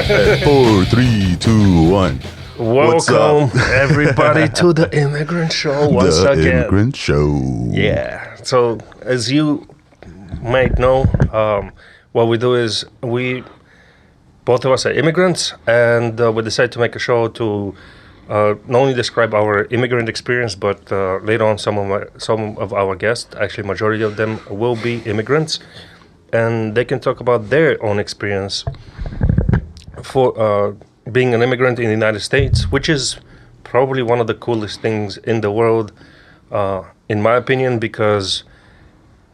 4, 3, 2, 1. Welcome, everybody, to the Immigrant Show once again. The Immigrant Show. Yeah. So, as you might know, what we do is both of us are immigrants, and we decided to make a show to not only describe our immigrant experience, but later on some of our guests, actually majority of them will be immigrants, and they can talk about their own experience for being an immigrant in the United States, which is probably one of the coolest things in the world, in my opinion, because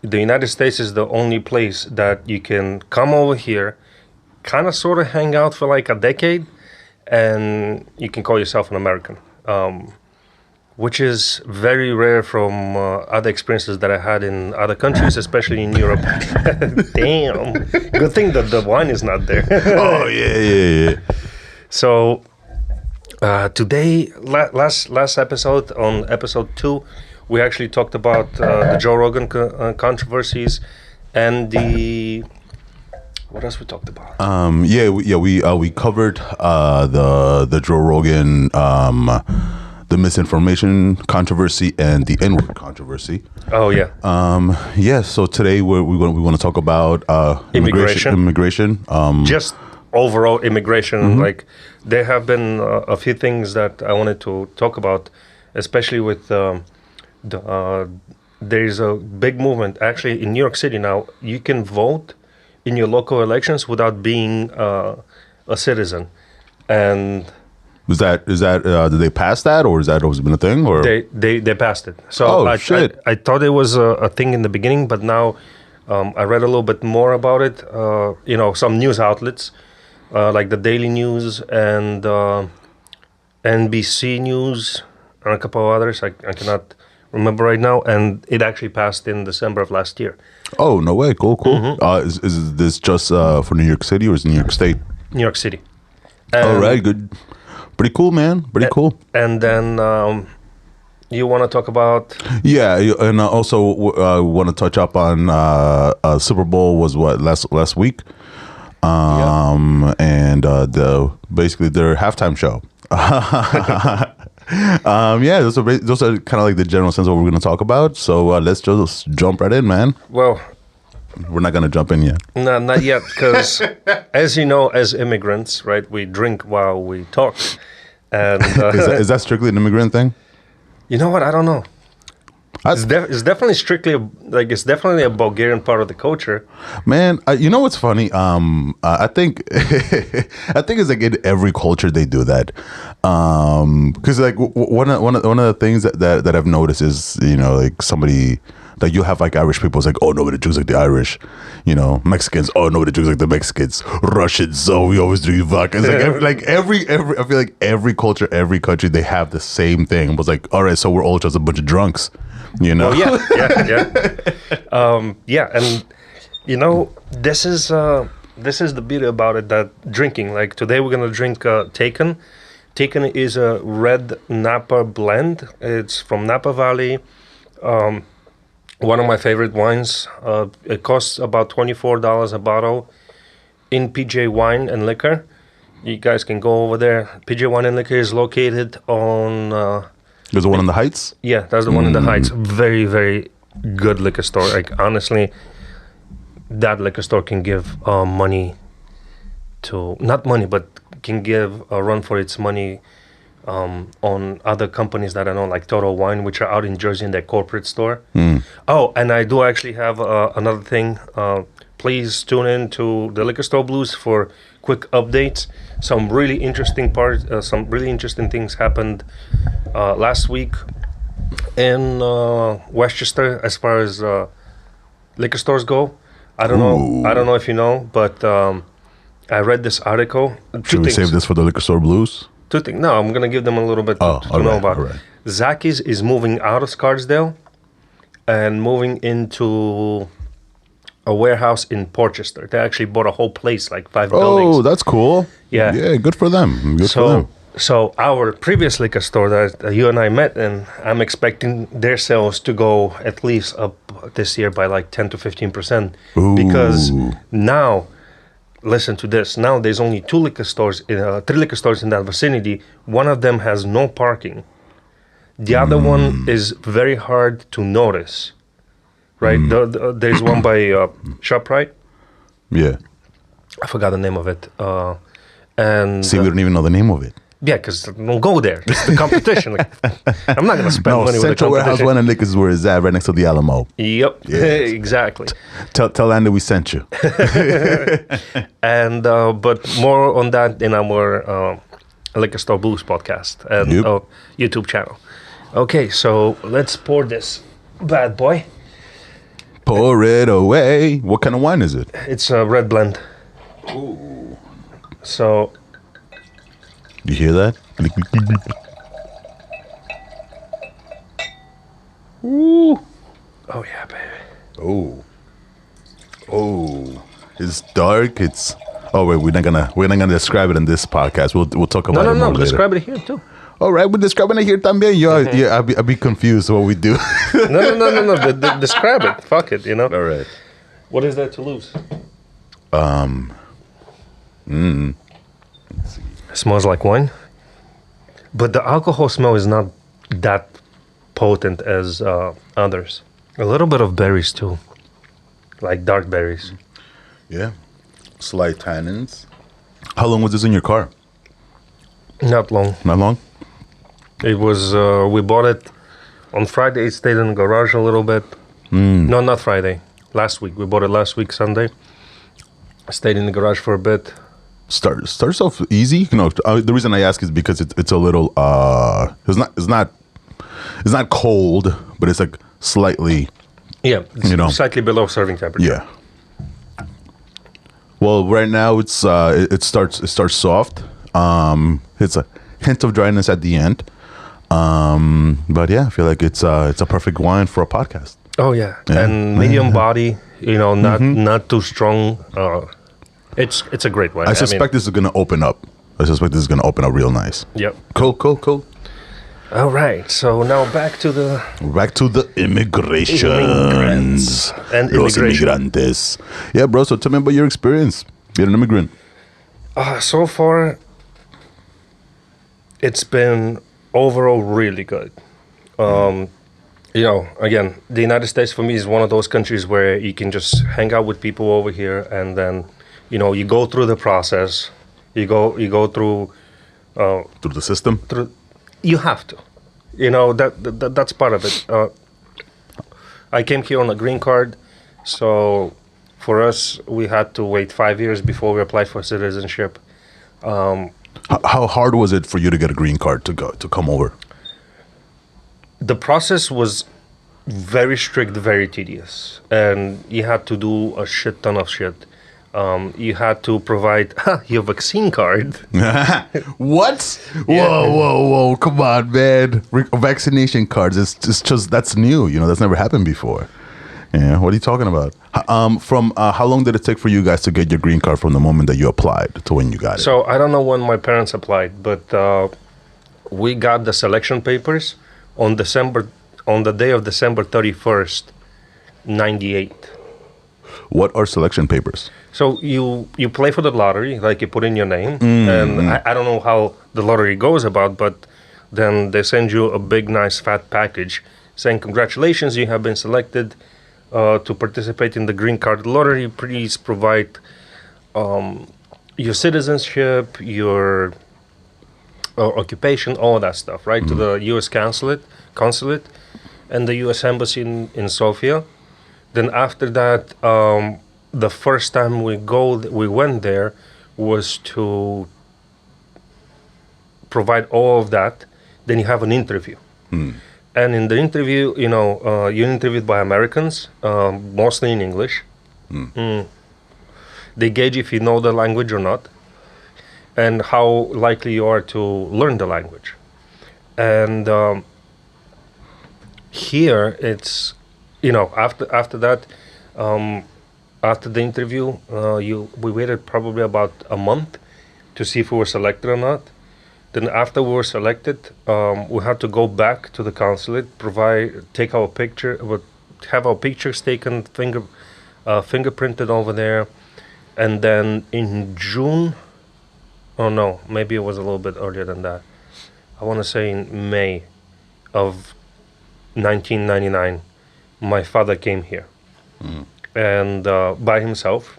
the United States is the only place that you can come over here, kind of sort of hang out for like a decade, and you can call yourself an American, which is very rare from other experiences that I had in other countries, especially in Europe. Damn. Good thing that the wine is not there. Oh, yeah. So today, last episode, on episode 2, we actually talked about the Joe Rogan controversies and the... What else we talked about? We covered the Joe Rogan, the misinformation controversy and the N-word controversy. Oh yeah. So today we want to talk about immigration. Just overall immigration. Mm-hmm. Like there have been a few things that I wanted to talk about, especially with there's a big movement actually in New York City now. You can vote in your local elections without being a citizen, and did they pass that, or has that always been a thing? Or they passed it. So I thought it was a thing in the beginning, but now I read a little bit more about it. Some news outlets like the Daily News and NBC News and a couple of others. I cannot remember right now, and it actually passed in December of last year. Oh, no way. Cool. Mm-hmm. Is this just for New York City, or is it New York State? New York City. All right, good. Pretty cool, man. Pretty cool. And then you want to talk about... Yeah, and also want to touch up on Super Bowl was last week, and basically their halftime show. Those are kind of like the general sense of what we're going to talk about. So let's just jump right in, man. Well, we're not going to jump in yet. No, not yet, because as you know, as immigrants, right, we drink while we talk. And is that strictly an immigrant thing? You know what? I don't know. It's definitely it's definitely a Bulgarian part of the culture. Man, you know what's funny? I think it's like in every culture they do that. Because like one of the things that I've noticed is, like somebody, like you have like Irish people, it's like, oh, nobody drinks like the Irish. Mexicans, oh, nobody drinks like the Mexicans. Russians, oh, we always drink vodka. It's like every I feel like every culture, every country, they have the same thing. It was like, all right, so we're all just a bunch of drunks. Oh, yeah. And this is the beauty about it, that drinking. Like today we're gonna drink Taken. Taken is a red Napa blend. It's from Napa Valley. One of my favorite wines. It costs about $24 a bottle in PJ Wine and Liquor. You guys can go over there. PJ Wine and Liquor is located on... There's the one in the Heights? Yeah, that's the one in the Heights. Very, very good liquor store. Like, honestly, that liquor store can give money to... Not money, but can give a run for its money on other companies that I know, like Total Wine, which are out in Jersey in their corporate store. Oh, and I do actually have another thing. Please tune in to the Liquor Store Blues for quick updates. Some really interesting things happened last week in Westchester as far as liquor stores go. I don't know if you know, but I read this article. Should we save this for the Liquor Store Blues? Two things. No, I'm gonna give them a little bit to know about. Right. Zaki's is moving out of Scarsdale and moving into a warehouse in Portchester. They actually bought a whole place, like 5 buildings. Oh, that's cool. Yeah. Yeah, good for them. Good for them. So our previous liquor store that you and I met in, I'm expecting their sales to go at least up this year by like 10 to 15%. Because now listen to this. Now there's only three liquor stores in that vicinity. One of them has no parking. The other one is very hard to notice, right? There's one by ShopRite. Yeah. I forgot the name of it. And See, we don't even know the name of it. yeah, because don't go there. It's the competition. Like, I'm not going to spend money with the Central Warehouse competition. Wine and Liquors is where it's at, right next to the Alamo. Yep, Yes. exactly. Tell Andy we sent you. And but more on that in our Liquor Store Blues podcast and Yep. YouTube channel. Okay, so let's pour this bad boy. Pour it away. What kind of wine is it? It's a red blend. Ooh. So You hear that? Ooh. Oh yeah, baby. Oh. It's dark. It's. Oh wait, we're not gonna describe it in this podcast. We'll talk about it more later. Describe it here too. All right, we're describing it here también. Yeah, I'll be confused what we do. No. Describe it. Fuck it. You know. All right. What is there to lose? It smells like wine, but the alcohol smell is not that potent as others. A little bit of berries too, like dark berries. Yeah. Slight tannins. How long was this in your car? Not long. Not long. It was. We bought it on Friday. It stayed in the garage a little bit. No, not Friday. Last week. We bought it last week Sunday. Stayed in the garage for a bit. Starts off easy. You know, the reason I ask is because it's a little. It's not cold, but it's like slightly. Yeah, it's You know. slightly below serving temperature. Yeah. Well, right now it starts soft. It's a hint of dryness at the end. But yeah, I feel like it's a perfect wine for a podcast. Oh yeah, Yeah. and medium body. You know, not too strong. It's a great wine. I suspect this is gonna open up. Real nice. Yep. Cool. All right. So now back to the immigrations Immigrants and Los immigration. inmigrantes. Yeah, bro. So tell me about your experience being an immigrant. So far, it's been overall really good. You know, again, the United States for me is one of those countries where you can just hang out with people over here, and then, you know, you go through the process. You go through. Through the system. You have to. You know, that's part of it. I came here on a green card, so for us, we had to wait 5 years before we applied for citizenship. How hard was it for you to get a green card to come over? The process was very strict, very tedious, and you had to do a shit ton of shit. You had to provide your vaccine card. What? Yeah. Whoa! Come on, man! Vaccination cards. It's just that's new. You know, that's never happened before. Yeah. What are you talking about? From how long did it take for you guys to get your green card from the moment that you applied to when you got it? So I don't know when my parents applied, but we got the selection papers on the day of December 31st, 98. What are selection papers? So you play for the lottery, like you put in your name, and I don't know how the lottery goes about, but then they send you a big, nice, fat package saying, congratulations, you have been selected to participate in the green card lottery. Please provide your citizenship, your occupation, all that stuff, right, to the U.S. consulate and the U.S. Embassy in Sofia. Then after that, the first time we went there was to provide all of that. Then you have an interview. And in the interview, you know, you're interviewed by Americans, mostly in English. They gauge if you know the language or not, and how likely you are to learn the language. And here, it's, you know, after that, after the interview, we waited probably about a month to see if we were selected or not. Then after we were selected, we had to go back to the consulate, take our picture, have our pictures taken, fingerprinted over there, And then in June, oh no, maybe it was a little bit earlier than that. I want to say in May of 1999, my father came here. And by himself.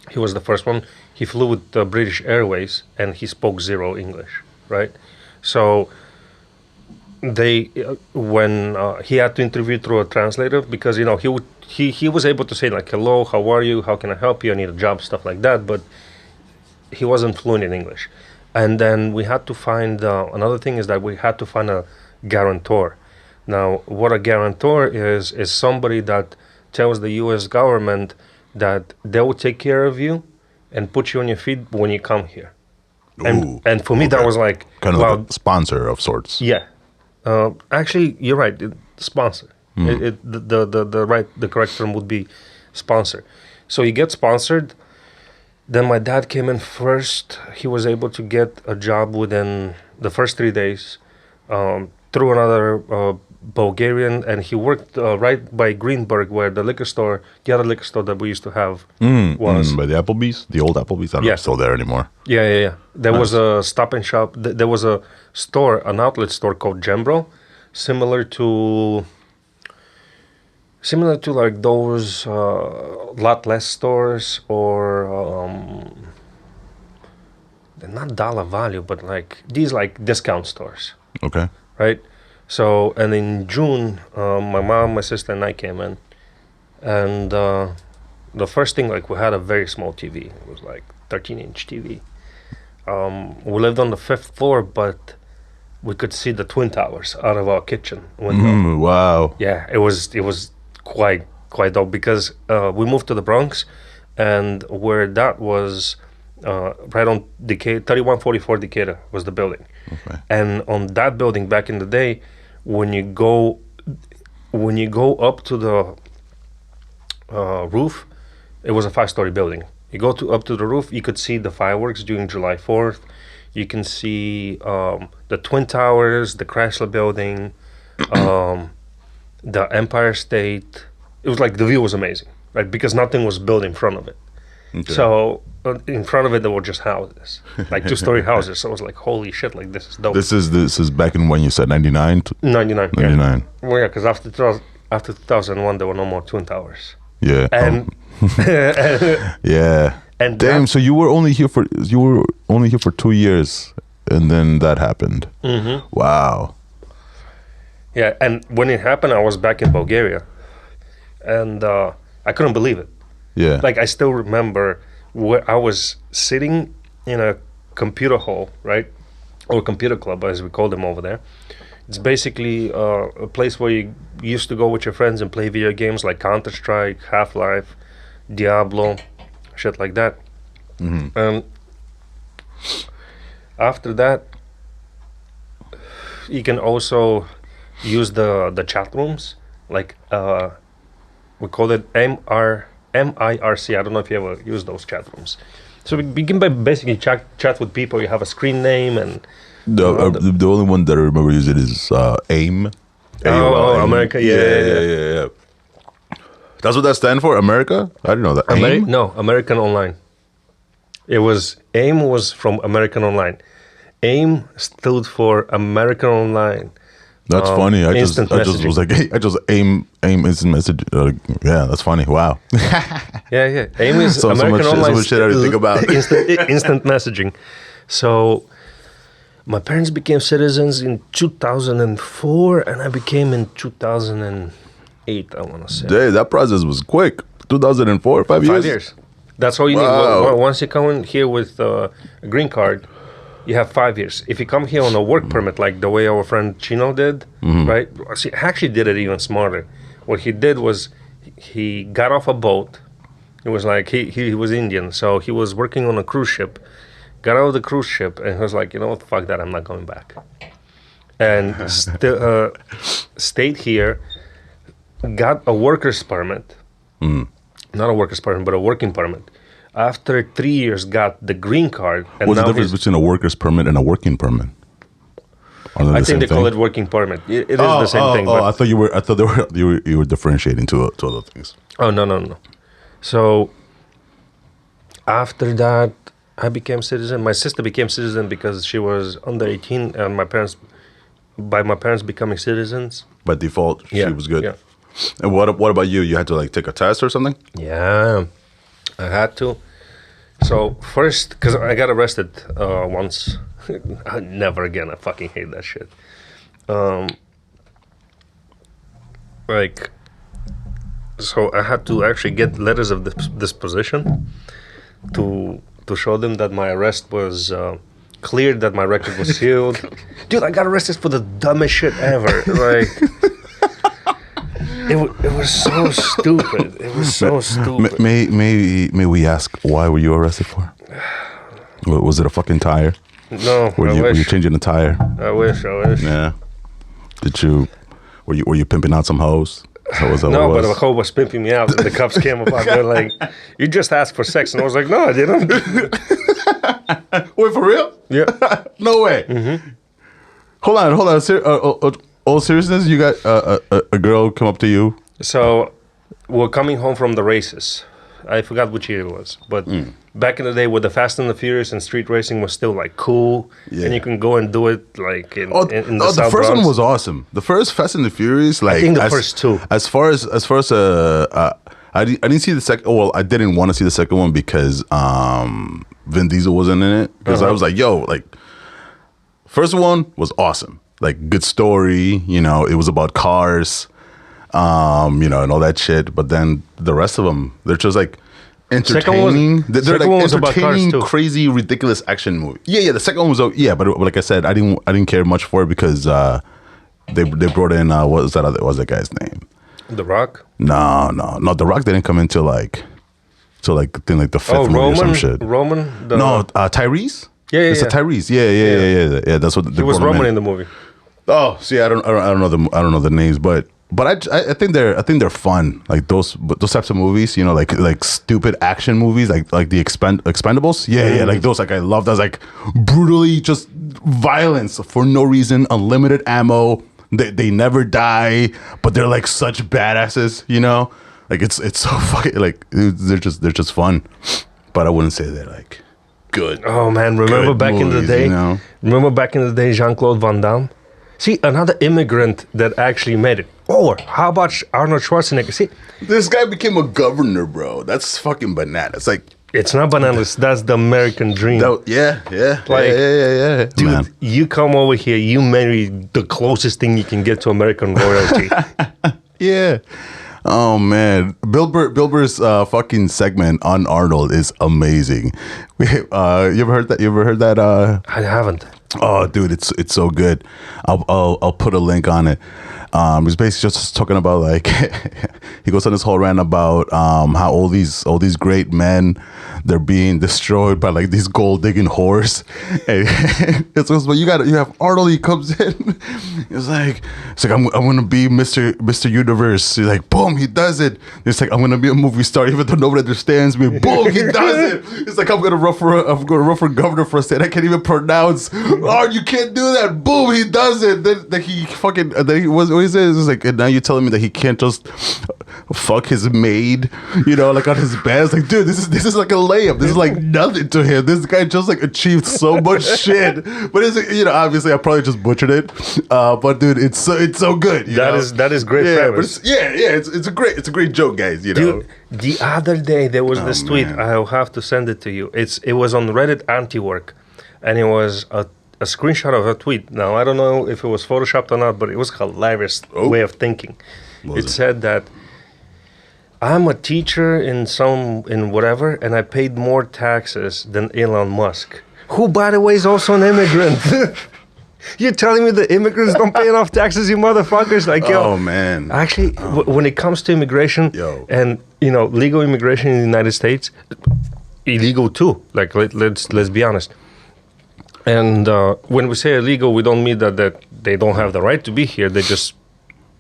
He was the first one. He flew with British Airways, and he spoke zero English, right? So when he had to interview through a translator, because he was able to say like, hello, how are you, how can I help you, I need a job, stuff like that, but he wasn't fluent in English. And then we had to find another thing is that we had to find a guarantor. Now what a guarantor is somebody that tells the US government that they will take care of you and put you on your feet when you come here. And for me, that was like... Kind of like a sponsor of sorts. Yeah. Actually, you're right. Sponsor. The correct term would be sponsor. So you get sponsored. Then my dad came in first. He was able to get a job within the first 3 days through another Bulgarian, and he worked right by Greenberg, where the other liquor store that we used to have was. By the Applebee's? The old Applebee's? I don't know if it's still there anymore. Yeah. There was a Stop and Shop. There was a store, an outlet store called Gembro, similar to like those Lot Less stores, or they're not dollar value, but like these like discount stores. Okay. Right? So, and in June, my mom, my sister, and I came in, and the first thing, like, we had a very small TV. It was like 13-inch TV. We lived on the 5th floor, but we could see the Twin Towers out of our kitchen window. Wow. Yeah, it was quite dope, because we moved to the Bronx, and where that was, right on 3144 Decatur was the building. Okay. And on that building back in the day, when you go up to the roof, it was a 5-story building. You go up to the roof, you could see the fireworks during July 4th. You can see the Twin Towers, the Chrysler Building, the Empire State. It was like the view was amazing, right? Because nothing was built in front of it. Okay. So in front of it, there were just houses, like 2-story houses. So I was like, holy shit, like this is dope. This is back in when you said 99? 99. 99. Yeah. Well, yeah, because after 2001, there were no more Twin Towers. Yeah. And yeah. And damn, so you were only here for 2 years, and then that happened. Mm-hmm. Wow. Yeah, and when it happened, I was back in Bulgaria, and I couldn't believe it. Yeah. Like, I still remember where I was sitting in a computer hall, right? Or computer club, as we call them over there. It's basically a place where you used to go with your friends and play video games like Counter-Strike, Half-Life, Diablo, shit like that. Mm-hmm. And after that, you can also use the chat rooms, like we call it MIRC. I don't know if you ever use those chat rooms. So we can basically chat with people. You have a screen name, and the only one that I remember using is AIM. AIM. America. Yeah. That's what that stands for, America? I didn't know that. AIM? No, American Online. AIM was from American Online. AIM stood for American Online. That's funny. I just was like, hey, I just AIM instant message. Yeah, that's funny. Wow. Yeah. AIM is American Online. So much shit I didn't think about. instant messaging. So my parents became citizens in 2004, and I became in 2008, I want to say. Hey, that process was quick. 2004, 5 years? 5 years. That's all you need. Once you come in here with a green card, you have 5 years. If you come here on a work permit, like the way our friend Chino did, right? See, he actually did it even smarter. What he did was he got off a boat. It was like he was Indian, so he was working on a cruise ship. Got out of the cruise ship, and he was like, you know what, fuck that, I'm not going back. And stayed here, got a worker's permit. Not a worker's permit, but a working permit. After 3 years, got the green card. And what's the difference between a worker's permit and a working permit? I think they call it working permit. It is the same thing. I thought you were differentiating to other things. Oh no. So after that, I became citizen. My sister became citizen because she was under 18, and my parents becoming citizens. By default, she was good. Yeah. And what about you? You had to like take a test or something? Yeah, I had to. So first, because I got arrested once. Never again. I fucking hate that shit. So I had to actually get letters of disposition to show them that my arrest was cleared, that my record was sealed. Dude, I got arrested for the dumbest shit ever. Like, it was so stupid. It was so stupid. May we ask, why were you arrested for? Was it a fucking tire? No, Were you changing a tire? I wish. Yeah. Were you pimping out some hoes? No, but a hoe was pimping me out. The cops came up. They're like, "You just asked for sex," and I was like, "No, I didn't." Wait, for real? Yeah. No way. Mm-hmm. Hold on. All seriousness, you got a girl come up to you. So we're coming home from the races. I forgot which year it was, but back in the day, where the Fast and the Furious and street racing was still like cool, and you can go and do it like in the South first Bronx. one was awesome. The first Fast and the Furious, like I think the first two. As far as I didn't see the second. Well, I didn't want to see the second one because Vin Diesel wasn't in it. Because I was like, yo, like, first one was awesome. Like, good story. You know, it was about cars. You know, and all that shit. But then the rest of them, they're just like entertaining. They're like entertaining, crazy, ridiculous action movie. Yeah. The second one was but like I said, I didn't care much for it because they brought in what was that guy's name? The Rock. No. The Rock didn't come into like the fifth movie or some shit. Tyrese. Yeah. It's a Tyrese. Yeah. That's what he was Roman in the movie. Oh, see, I don't know the names, but I think they're fun, like those types of movies, you know, like stupid action movies, like the Expendables. Yeah, like those. Like I love those, like brutally just violence for no reason, unlimited ammo. They never die, but they're like such badasses, you know. Like it's so fucking like they're just fun, but I wouldn't say they're like good. Oh man, remember back in the day? You know? Remember back in the day, Jean-Claude Van Damme. See, another immigrant that actually made it. Or how about Arnold Schwarzenegger? See, this guy became a governor, bro. That's fucking bananas. Like, it's not bananas. That's the American dream. Yeah. Dude, man, you come over here, you marry the closest thing you can get to American royalty. Yeah. Oh man, Bill Burr's fucking segment on Arnold is amazing. You ever heard that? I haven't. Oh, dude, it's so good. I'll put a link on it. He's basically just talking about like he goes on this whole rant about how all these great men, they're being destroyed by like these gold digging whores. And it's but you have Arnold. He comes in. It's like I'm gonna be Mr. Universe. He's like, boom, he does it. It's like I'm gonna be a movie star even though nobody understands me. Boom, he does it. It's like I'm gonna run for governor for a state I can't even pronounce. Oh, you can't do that. Boom, he does it. Then he fucking then he was. What he says is like, and now you're telling me that he can't just fuck his maid, you know, like on his bed. It's like, dude, this is like a layup. This is like nothing to him. This guy just like achieved so much shit. But it's, you know, obviously I probably just butchered it. But dude, it's so good. That is great premise. It's a great joke, guys. You know. Dude, the other day there was this tweet. I'll have to send it to you. It was on Reddit Anti-Work, and it was a screenshot of a tweet. Now, I don't know if it was photoshopped or not, but it was a hilarious way of thinking. It said that I'm a teacher in whatever, and I paid more taxes than Elon Musk, who, by the way, is also an immigrant. You're telling me the immigrants don't pay enough taxes, you motherfuckers? Like, yo. Oh, man. Actually, when it comes to immigration and, you know, legal immigration in the United States, illegal too. Like, let's be honest. And when we say illegal, we don't mean that they don't have the right to be here. They just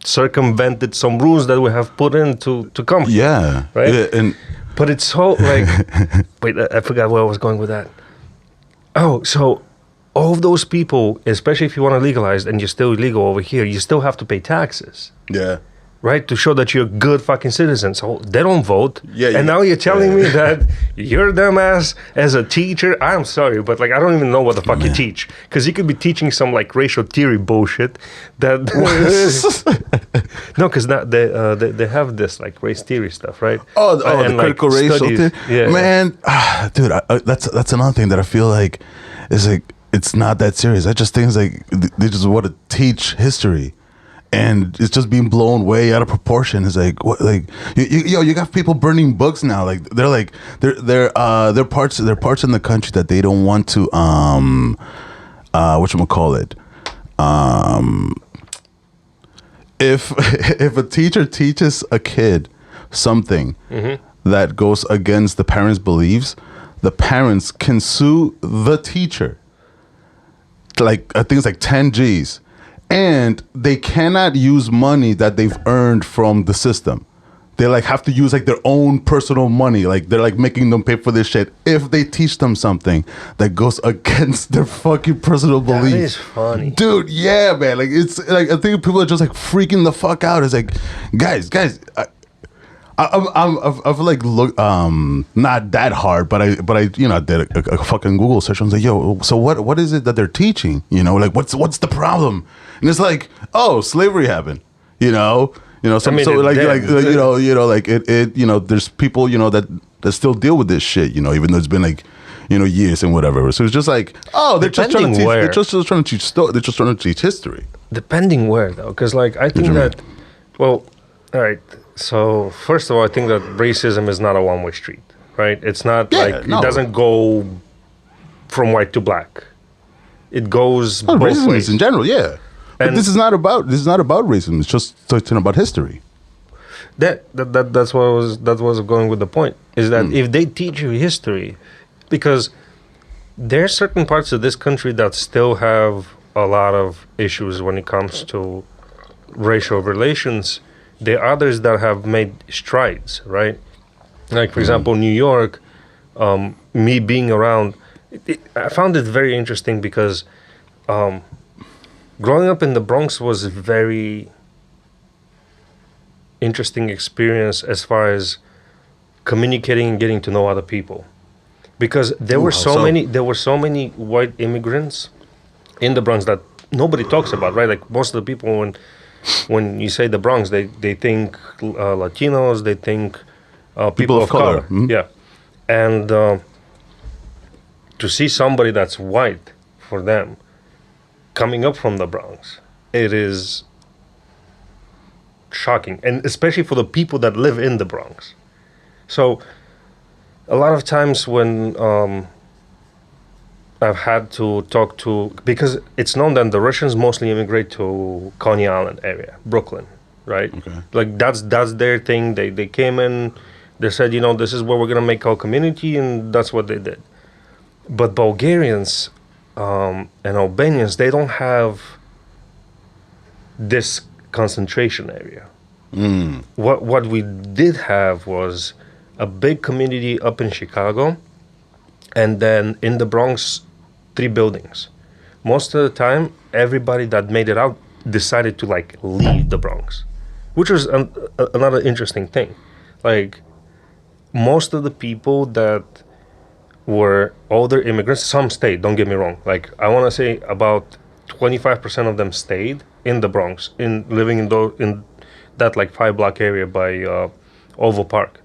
circumvented some rules that we have put in to come. Yeah. Right? Yeah, but it's so, like... wait, I forgot where I was going with that. Oh, so all of those people, especially if you want to legalize and you're still illegal over here, you still have to pay taxes. Yeah. right? To show that you're a good fucking citizen. So they don't vote. Yeah, and now you're telling me that you're dumbass as a teacher. I'm sorry, but like I don't even know what the fuck you teach, because you could be teaching some like racial theory bullshit. That no, because they have this like race theory stuff, right? The critical race theory. Yeah, man, dude, that's another thing that I feel like is like it's not that serious. I just think it's like they just want to teach history. And it's just being blown way out of proportion. It's like what, like you got people burning books now. Like they're parts in the country that they don't want to whatchamacallit. If a teacher teaches a kid something that goes against the parents' beliefs, the parents can sue the teacher. Like I think it's like 10 G's. And they cannot use money that they've earned from the system. They like have to use like their own personal money. Like they're like making them pay for this shit if they teach them something that goes against their fucking personal beliefs. That is funny, dude. Yeah, man. Like it's like I think people are just like freaking the fuck out. It's like, guys. I feel like not that hard, but I did a fucking Google search. I was like, yo, so what is it that they're teaching? You know, like what's the problem? And it's like, oh, slavery happened. There's people that still deal with this shit. Even though it's been like years and whatever. So it's just like, oh, they're just trying to teach. They're just trying to teach. They're just trying to teach history. Depending where though, because like I think that, well, all right. So first of all, I think that racism is not a one-way street, right? It's not it doesn't go from white to black. It goes both racism ways is in general, yeah. But this is not about racism. It's just talking about history. That's what was going with the point. Is that if they teach you history, because there's certain parts of this country that still have a lot of issues when it comes to racial relations. There are others that have made strides, right? Like, for example, New York, me being around, I found it very interesting because growing up in the Bronx was a very interesting experience as far as communicating and getting to know other people. Because there were so many white immigrants in the Bronx that nobody talks about, right? Like most of the people when you say the Bronx, they think Latinos, they think people of color. Mm-hmm. Yeah. And to see somebody that's white for them coming up from the Bronx, it is shocking. And especially for the people that live in the Bronx. So a lot of times when I've had to talk to, because it's known that the Russians mostly immigrate to Coney Island area, Brooklyn, right? Okay. Like that's their thing. They came in, they said, this is where we're gonna make our community, and that's what they did. But Bulgarians and Albanians, they don't have this concentration area. What we did have was a big community up in Chicago, and then in the Bronx, 3 buildings. Most of the time, everybody that made it out decided to leave the Bronx, which was another interesting thing. Like most of the people that were older immigrants, some stayed, don't get me wrong. Like I want to say about 25% of them stayed in the Bronx, living in that 5-block area by Oval Park.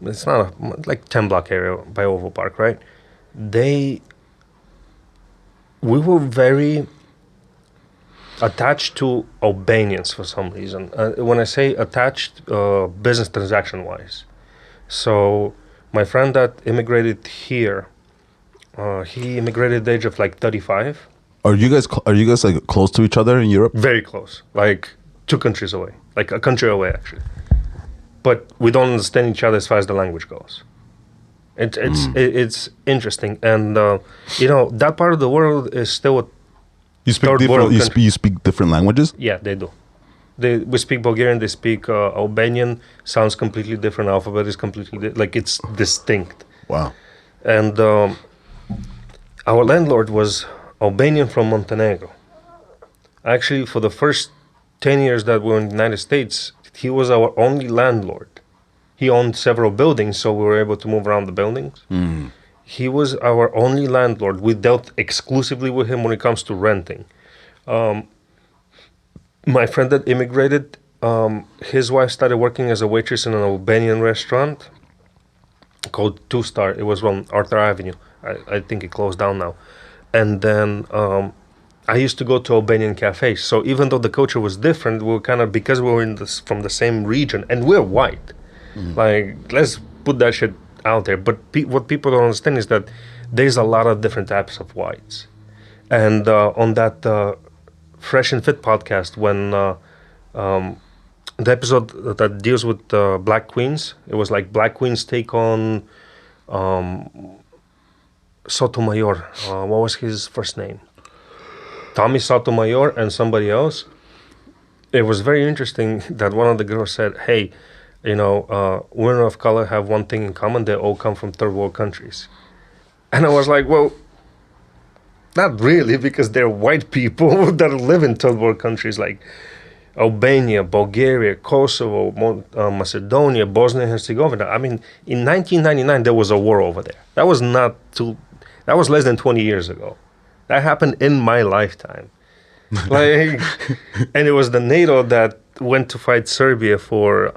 It's not a 10-block area by Oval Park, right? We were very attached to Albanians for some reason. When I say attached, business transaction-wise. So my friend that immigrated here, he immigrated at the age of 35. Are you guys close to each other in Europe? Very close, 2 countries away, a country away actually. But we don't understand each other as far as the language goes. It's interesting, and that part of the world is still you speak different languages. Yeah, they do. We speak Bulgarian. They speak Albanian. Sounds completely different. Alphabet is completely it's distinct. Wow. And our landlord was Albanian from Montenegro. Actually, for the first 10 years that we were in the United States, he was our only landlord. He owned several buildings, so we were able to move around the buildings. He was our only landlord. We dealt exclusively with him when it comes to renting. My friend that immigrated, his wife started working as a waitress in an Albanian restaurant called Two Star. It was on Arthur Avenue. I think it closed down now. And then I used to go to Albanian cafes. So even though the culture was different, we were kind of, because we were from the same region, and we're white. Like, let's put that shit out there. But what people don't understand is that there's a lot of different types of whites. And on that Fresh and Fit podcast, when the episode that deals with Black Queens, it was like Black Queens take on Sotomayor. What was his first name? Tommy Sotomayor and somebody else. It was very interesting that one of the girls said, hey, women of color have one thing in common. They all come from third world countries. And I was like, well, not really, because they're white people that live in third world countries like Albania, Bulgaria, Kosovo, Macedonia, Bosnia and Herzegovina. I mean, in 1999, there was a war over there. That was less than 20 years ago. That happened in my lifetime. And it was the NATO that went to fight Serbia for,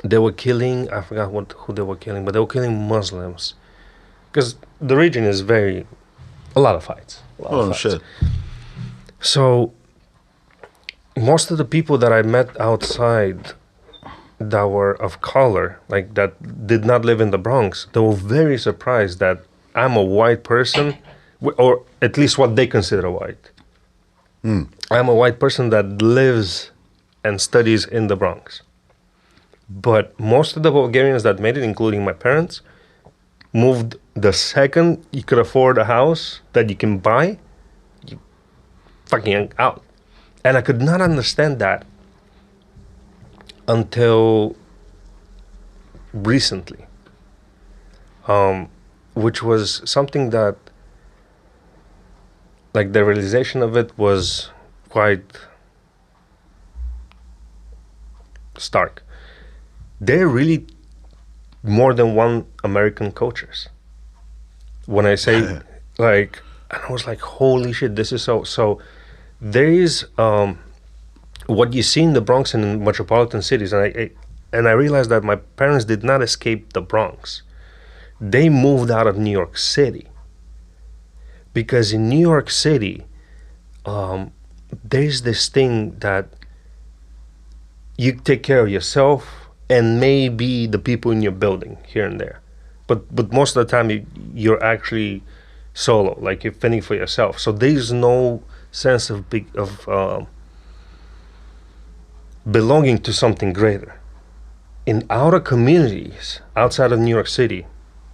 they were killing, I forgot who they were killing, but they were killing Muslims. Because the region is a lot of fights. Shit. So most of the people that I met outside that were of color, like that did not live in the Bronx, they were very surprised that I'm a white person, or at least what they consider white. I'm a white person that lives and studies in the Bronx. But most of the Bulgarians that made it, including my parents, moved the second you could afford a house that you can buy, you fucking out. And I could not understand that until recently, which was something that, like, the realization of it was quite stark. There are really more than one American cultures. When I say, like, and I was like, holy shit, this is so there is what you see in the Bronx and in metropolitan cities, and I realized that my parents did not escape the Bronx. They moved out of New York City. Because in New York City, there's this thing that you take care of yourself and maybe the people in your building here and there. But most of the time you're actually solo, like you're fending for yourself. So there's no sense of belonging to something greater. In outer communities outside of New York City,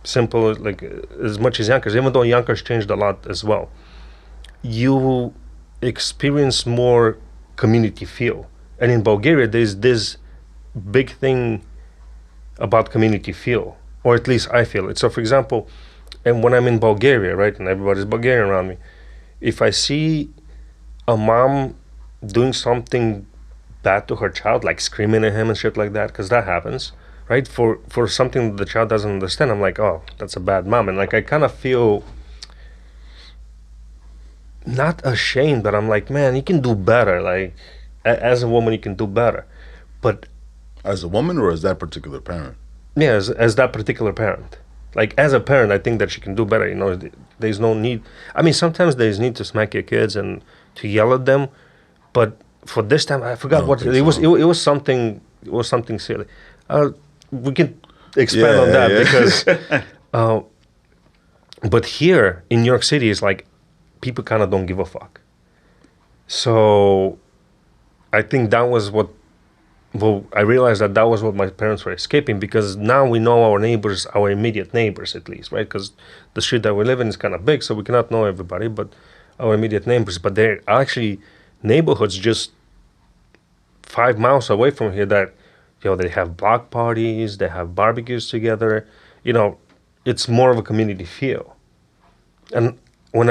simple, like as much as Yonkers, even though Yonkers changed a lot as well, you experience more community feel. And in Bulgaria, there's this big thing about community feel, or at least I feel it. So for example, and when I'm in Bulgaria, right, and everybody's Bulgarian around me, if I see a mom doing something bad to her child, like screaming at him and shit like that, because that happens, right, for something that the child doesn't understand, I'm like, oh, that's a bad mom. And like I kind of feel not ashamed, but I'm like, man, you can do better. Like as a woman, you can do better. But as a woman, or as that particular parent? Yeah, as that particular parent. Like as a parent, I think that she can do better. There's no need. I mean, sometimes there's need to smack your kids and to yell at them, but for this time, I forgot what it was. It was something. It was something silly. We can expand on that because. But here in New York City, it's like people kind of don't give a fuck. So, I think that was what. Well, I realized that was what my parents were escaping, because now we know our neighbors, our immediate neighbors at least, right? Because the street that we live in is kind of big, so we cannot know everybody, but our immediate neighbors. But they're actually neighborhoods just 5 miles away from here that, they have block parties, they have barbecues together. It's more of a community feel. And when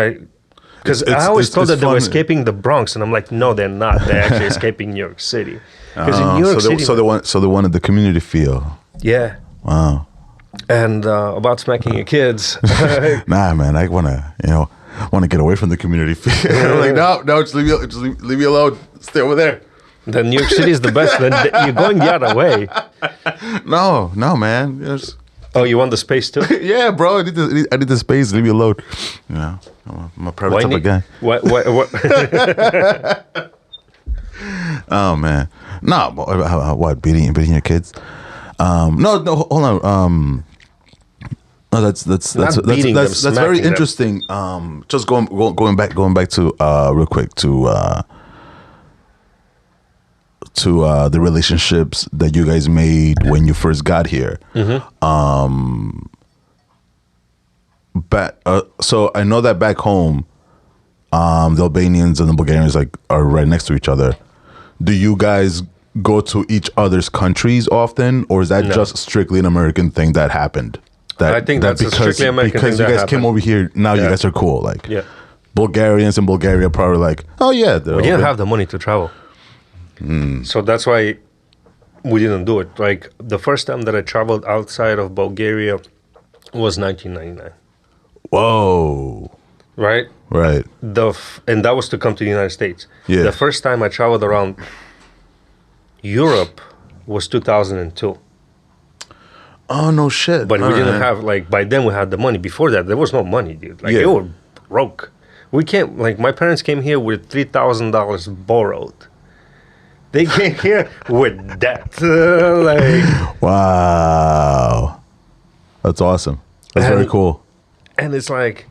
Because I always thought that they were escaping the Bronx, and I'm like, no, they're not. They're actually escaping New York City. Because in New York City, so they wanted the community feel. Yeah. Wow. And about smacking your kids. Nah, man, I want to get away from the community feel. I'm like, no, just leave me alone. Stay over there. Then New York City is the best. Then you're going the other way. No, man. Oh, you want the space too? Yeah, bro. I need the space. Leave me alone. I'm a private type of guy. What? Oh man, no. What? Beating your kids? No. Hold on. No, that's very interesting. Just going back to real quick to the relationships that you guys made when you first got here. So I know that back home, the Albanians and the Bulgarians are right next to each other. Do you guys go to each other's countries often, or is that just strictly an American thing that happened? I think that's a strictly American thing. Because you guys came over here, now you guys are cool. Bulgarians in Bulgaria probably like, oh yeah. We didn't have the money to travel. So that's why we didn't do it. Like the first time that I traveled outside of Bulgaria was 1999. Whoa. Right? Right. And that was to come to the United States. Yeah. The first time I traveled around Europe was 2002. Oh, no shit. But we didn't have, by then we had the money. Before that, there was no money, dude. They were broke. We can't, my parents came here with $3,000 borrowed. They came here with debt. Wow. That's awesome. That's very cool. And it's like,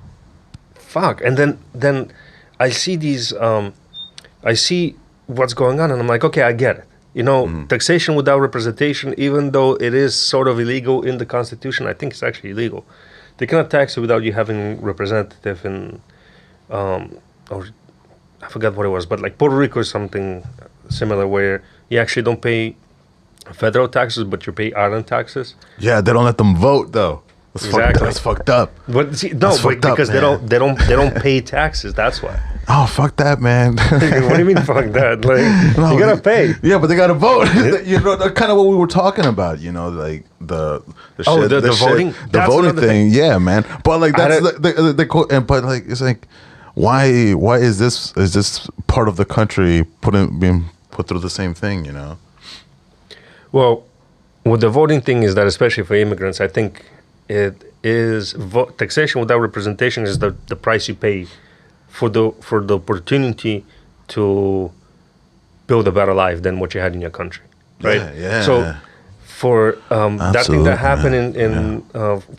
fuck. And then I see these, I see what's going on, and I'm like, okay, I get it. Taxation without representation, even though it is sort of illegal in the Constitution, I think it's actually illegal. They cannot tax you without you having representative in, or I forgot what it was, but Puerto Rico is something similar where you actually don't pay federal taxes, but you pay island taxes. Yeah, they don't let them vote though. That's fucked up. But see, because they don't pay taxes. That's why. Oh, fuck that, man. What do you mean, fuck that? You gotta pay. Yeah, but they gotta vote. Kind of what we were talking about. The voting, the voting thing. Yeah, man. But that's it's why is this part of the country being put through the same thing? Well, with the voting thing is that, especially for immigrants, I think it is taxation without representation is the price you pay for the opportunity to build a better life than what you had in your country, right? Yeah. So for that thing that happened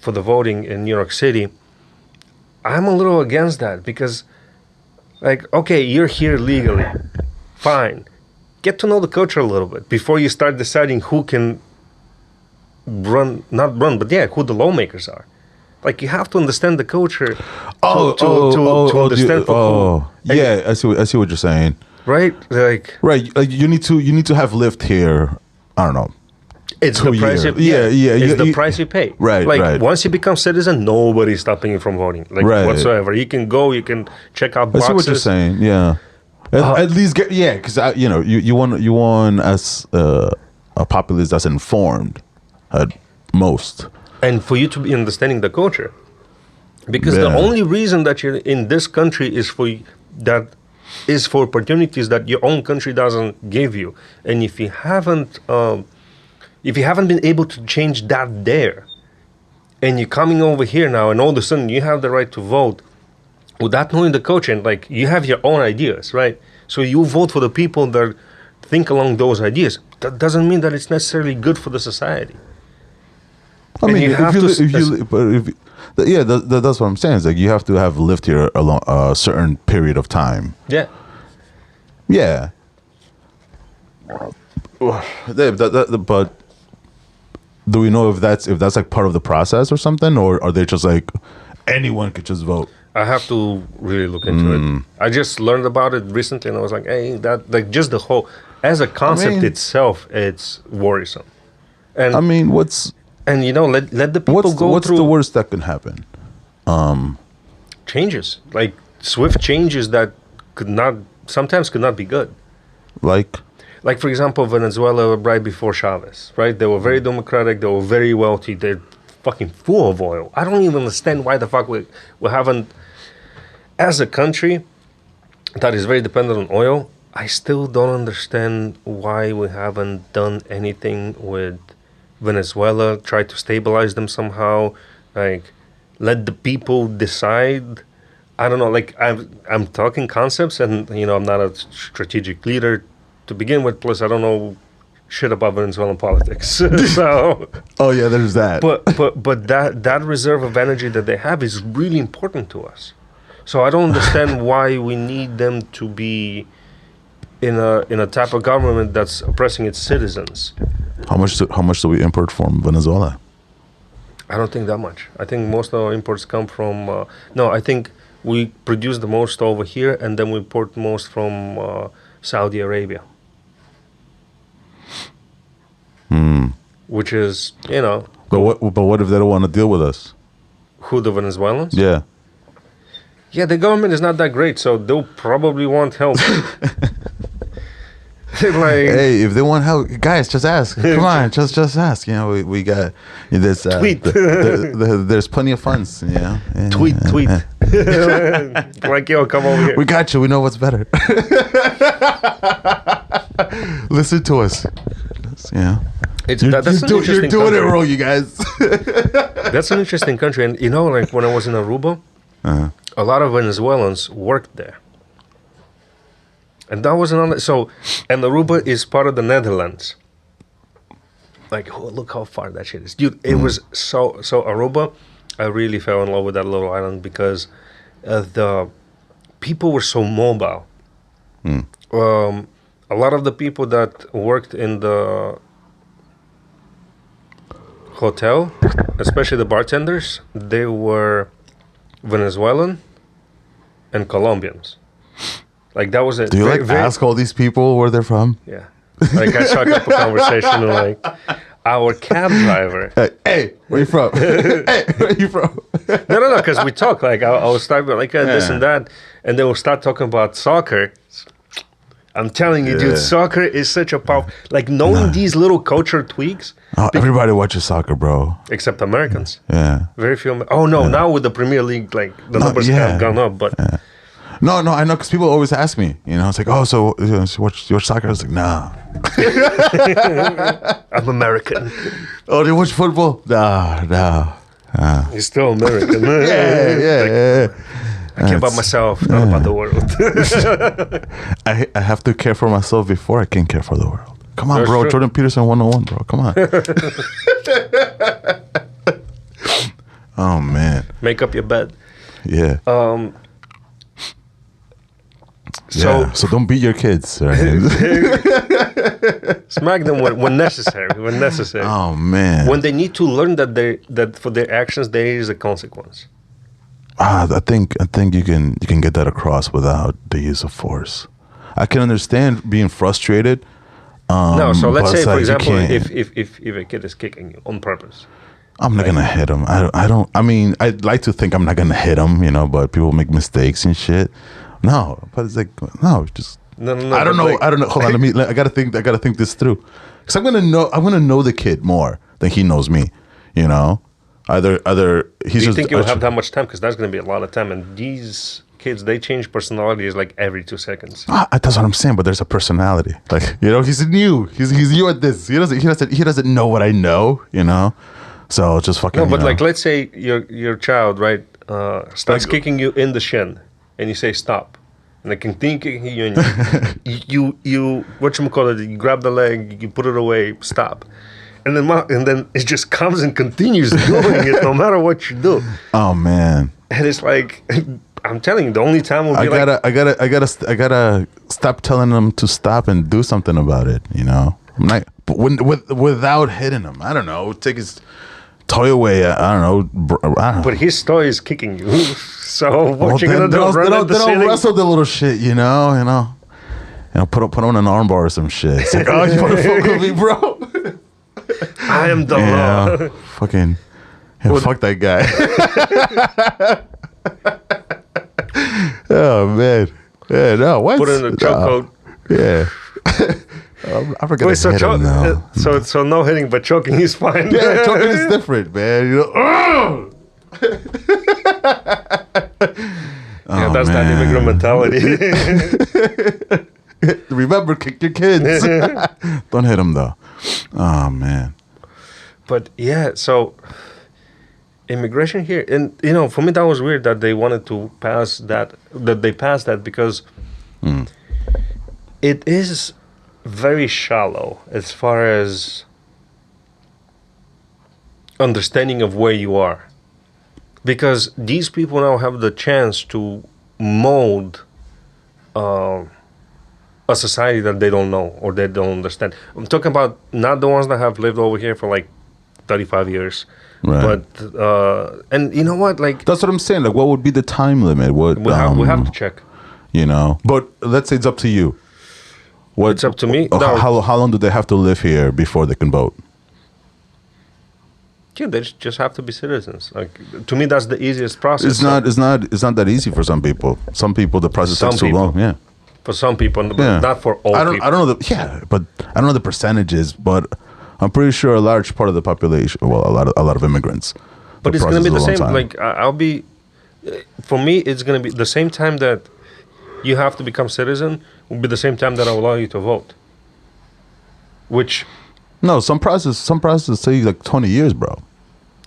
for the voting in New York City, I'm a little against that because, okay, you're here legally, fine. Get to know the culture a little bit before you start deciding who can who the lawmakers are. You have to understand the culture to understand. Yeah, I see what you're saying. Right, right. You need to have lived here. I don't know. It's the price. It's the price you pay. Right. Once you become citizen, nobody's stopping you from voting. Whatsoever. You can go. You can check out boxes. I see what you're saying. Yeah. At least because you want as a populace that's informed at most. And for you to be understanding the culture, because the only reason that you're in this country is for opportunities that your own country doesn't give you. And if you haven't been able to change that there, and you're coming over here now, and all of a sudden you have the right to vote without knowing the culture, and you have your own ideas, right? So you vote for the people that think along those ideas. That doesn't mean that it's necessarily good for the society. I mean, that's what I'm saying. It's you have to have lived here a certain period of time. Yeah. Yeah. But do we know if that's part of the process or something, or are they just anyone could just vote? I have to really look into it. I just learned about it recently, and I was like, hey, that just the whole as a concept itself, it's worrisome. And I mean, and let the people go what's through. the worst that can happen? Changes. swift changes that sometimes could not be good. Like For example, Venezuela right before Chavez, right? They were very democratic. They were very wealthy. They're fucking full of oil. I don't even understand why the fuck we haven't, as a country that is very dependent on oil, I still don't understand why we haven't done anything with Venezuela, try to stabilize them somehow, like let the people decide. I don't know, like I'm talking concepts, and I'm not a strategic leader to begin with, plus I don't know shit about Venezuelan politics. So oh yeah, there's that. But that reserve of energy that they have is really important to us. So I don't understand why we need them to be in a type of government that's oppressing its citizens. How much do we import from Venezuela? I don't think that much. I think most of our imports come from I think we produce the most over here, and then we import most from Saudi Arabia. Which is, But what if they don't want to deal with us? Who, the Venezuelans? Yeah. Yeah, the government is not that great, so they'll probably want help. Hey, if they want help, guys, just ask. Come on, just ask. We got this. Tweet. There's plenty of funds. Tweet. Like, yo, come over here. We got you. We know what's better. Listen to us. Yeah. You're doing it wrong, you guys. That's an interesting country, and like when I was in Aruba, a lot of Venezuelans worked there. And that was and Aruba is part of the Netherlands. Like, look how far that shit is. Dude, it was so Aruba, I really fell in love with that little island because the people were so mobile. A lot of the people that worked in the hotel, especially the bartenders, they were Venezuelan and Colombians. Like, that was it. Do you ask all these people where they're from? Yeah. Like, I struck up a conversation and like, our cab driver. Hey, where you from? Hey, where you from? No, because we talk. Like, I was start like this and that, and then we'll start talking about soccer. I'm telling you, dude, soccer is such a powerful... Like, knowing these little culture tweaks... Oh, everybody watches soccer, bro. Except Americans. Yeah. Very few... Now with the Premier League, like, the numbers have gone up, but... Yeah. No, I know, because people always ask me, it's like, so you watch soccer? I was like, nah. I'm American. Oh, do you watch football? No. You're still American. Yeah. I care about myself, not about the world. I have to care for myself before I can care for the world. Come on, That's bro. true. Jordan Peterson 101, bro. Come on. Oh, man. Make up your bed. Yeah. So don't beat your kids. Right? Smack them when necessary. When necessary. Oh, man. When they need to learn that for their actions there is a consequence. I think you can get that across without the use of force. I can understand being frustrated. So let's say, for example, if a kid is kicking you on purpose, I'm not gonna hit him. I mean, I'd like to think I'm not gonna hit him, but people make mistakes and shit. No, but it's like just no. I don't know. Hold on, I gotta think this through, because I'm gonna know the kid more than he knows me. Either he's. Do you think you'll have that much time? Because that's going to be a lot of time, and these kids, they change personalities like every 2 seconds. That's what I'm saying. But there's a personality. Like, he's new. He's new at this. He doesn't know what I know. So just fucking. No, but like, let's say your child, right, starts kicking you in the shin, and you say stop, and they continue kicking you, and you whatchamacallit, you grab the leg, you put it away, stop. And then it just comes and continues doing it no matter what you do. Oh man! And it's like, I'm telling you, the only time will be I gotta stop telling them to stop and do something about it. I'm not without hitting him. I don't know. Take his toy away. I don't know. But his toy is kicking you. So what you gonna do? They don't wrestle the little shit. Put on an armbar or some shit. It's like, oh, you want to fuck with me, bro? I am the law. Fucking fuck that guy. Oh man. Yeah, no, what? Put in a chokehold. Yeah. I forgot to hit him now. So no hitting, but choking is fine. Yeah, choking is different, man. You know, yeah, that's that immigrant mentality. Remember, kick your kids. Don't hit them though. Oh man. But yeah, so immigration here, and for me that was weird that they wanted to pass that. That they passed that because it is very shallow as far as understanding of where you are, because these people now have the chance to mold a society that they don't know or they don't understand. I'm talking about not the ones that have lived over here for like 35 years. Right. But and you know what, like that's what I'm saying. Like, what would be the time limit? What we have to check. But let's say it's up to you. It's up to me. How long do they have to live here before they can vote? Yeah, they just have to be citizens. Like, to me, that's the easiest process. It's not that easy for some people. Some people the process takes too long. Yeah. For some people, but not for all people. I don't know but I don't know the percentages, but I'm pretty sure a large part of the population, well, a lot of immigrants. But it's going to be the same. Like, for me, it's going to be the same time that you have to become citizen will be the same time that I will allow you to vote. Which, no, some processes take like 20 years, bro.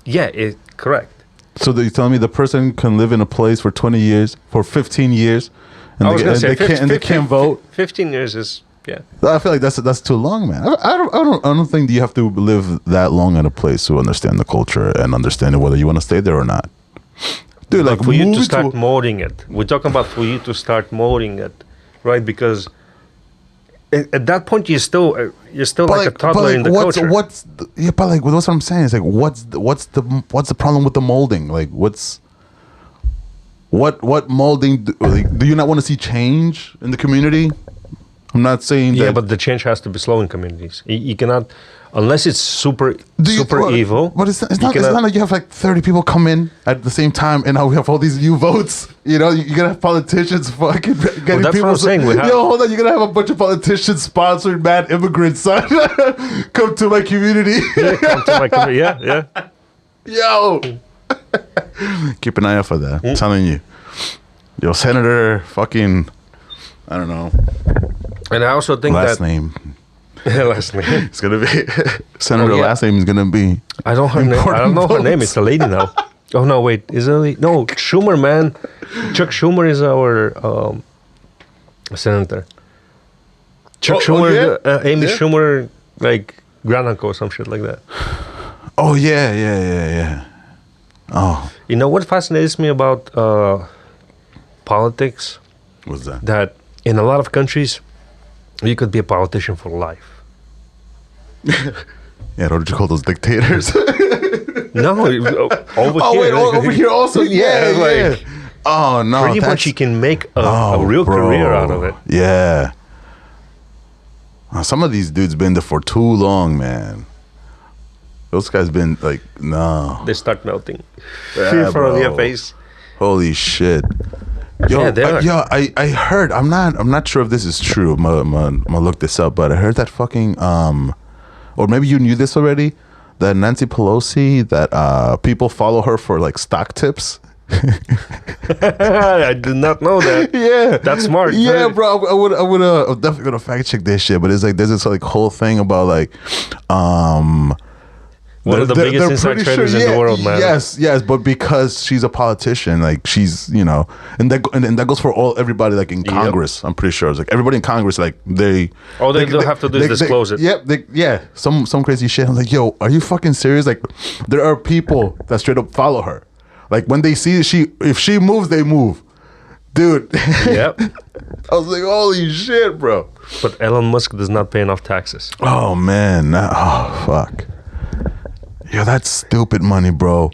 Yeah, correct. So you telling me the person can live in a place for 20 years, for 15 years, and they can't vote? 15 years is, yeah. I feel like that's too long, man. I don't think you have to live that long in a place to understand the culture and understand whether you want to stay there or not. Dude, like for you to start molding it. We're talking about for you to start molding it, right? Because at that point you're still like a toddler in the culture. But like that's what I'm saying. It's like what's the problem with the molding? Like what molding? Do you not want to see change in the community? I'm not saying that. Yeah, but the change has to be slow in communities. You cannot, unless it's super evil. But it's not like you have like 30 people come in at the same time, and now we have all these new votes. You're gonna have politicians fucking getting that's people. What I'm saying. Hold on. You're gonna have a bunch of politicians sponsoring mad immigrants. Son. Come to my community. Yeah, come to my community. Yeah. Yo. Keep an eye out for that. I'm telling you. Yo, Senator fucking, I don't know. And I also think last name. Last name. It's gonna be Senator. Last name is gonna be. I don't know her name. It's a lady now. Oh no, wait. Is it a lady? No, Schumer, man. Chuck Schumer is our senator. Chuck Schumer, Amy Schumer, like granduncle or some shit like that. Oh yeah. Oh. You know what fascinates me about politics? What's that? That in a lot of countries, you could be a politician for life. Yeah, don't you call those dictators? No, over here. Wait, over here also? Yeah. Oh, no. Pretty much you can make a real career out of it. Yeah. Some of these dudes been there for too long, man. Those guys been like, no. They start melting. Yeah, in front of your face. Holy shit. Yo, I heard. I'm not sure if this is true. I'm gonna look this up, but I heard that fucking or maybe you knew this already. That Nancy Pelosi, that people follow her for like stock tips. I did not know that. Yeah, that's smart. Yeah, bro. I'm definitely gonna fact check this shit. But it's like there's this like whole thing about like one of the biggest inside traders in the world, man. Yes, but because she's a politician, like she's, and that goes for everybody like in Congress. I'm pretty sure it's like everybody in Congress, like they don't have to do is disclose it. Yeah, some crazy shit. I'm like, yo, are you fucking serious? Like, there are people that straight up follow her. Like when they see if she moves, they move, dude. Yep. I was like, holy shit, bro. But Elon Musk does not pay enough taxes. Oh man, oh fuck. Yo, that's stupid money, bro.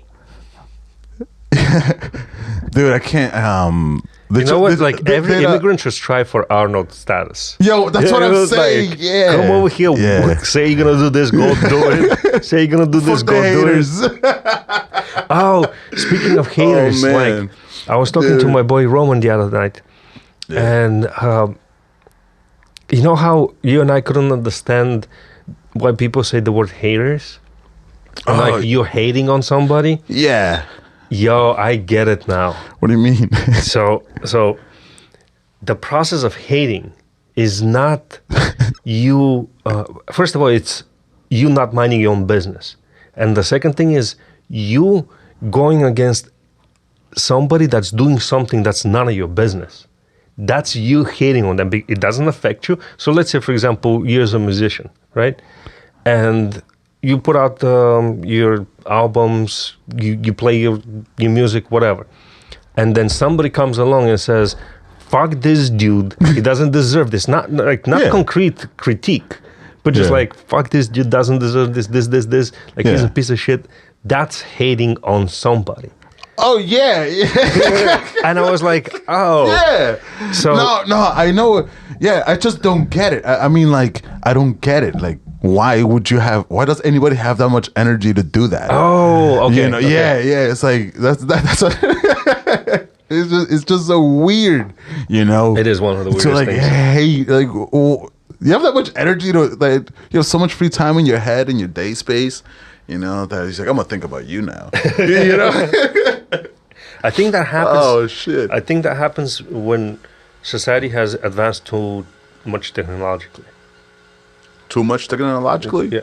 Dude, I can't. You know what? Like every immigrant should strive for Arnold status. Yo, that's what I'm saying. Like, yeah. Come over here. Yeah. Say you're gonna do this, go do it. Say you're gonna do this, go do it. Oh, speaking of haters, Oh, man. like I was talking to my boy Roman the other night, and you know how you and I couldn't understand why people say the word haters, and like you're hating on somebody. Yeah. Yo, I get it now. What do you mean? So the process of hating is not you. First of all, it's you not minding your own business, and the second thing is you going against somebody that's doing something that's none of your business. That's you hating on them. It doesn't affect you. So let's say, for example, you're a musician, right? And you put out your albums, you play your music, whatever. And then somebody comes along and says, fuck this dude, he doesn't deserve this. Not concrete critique, but just like, fuck this dude doesn't deserve this. Like he's a piece of shit. That's hating on somebody. Oh, yeah. And I was like, oh. Yeah. So No, I know. Yeah, I just don't get it. I mean, like, I don't get it. Like, why why does anybody have that much energy to do that? Oh, okay. You know, okay. yeah. It's like, that's what, it's just so weird, you know? It is one of the weirdest to like, things. hey, like, you have that much energy to, like, you have so much free time in your head and your day space, you know, that he's like, I'm going to think about you now. You know? I think that happens. Oh, shit. I think that happens when society has advanced too much technologically. Too much technologically? Yeah.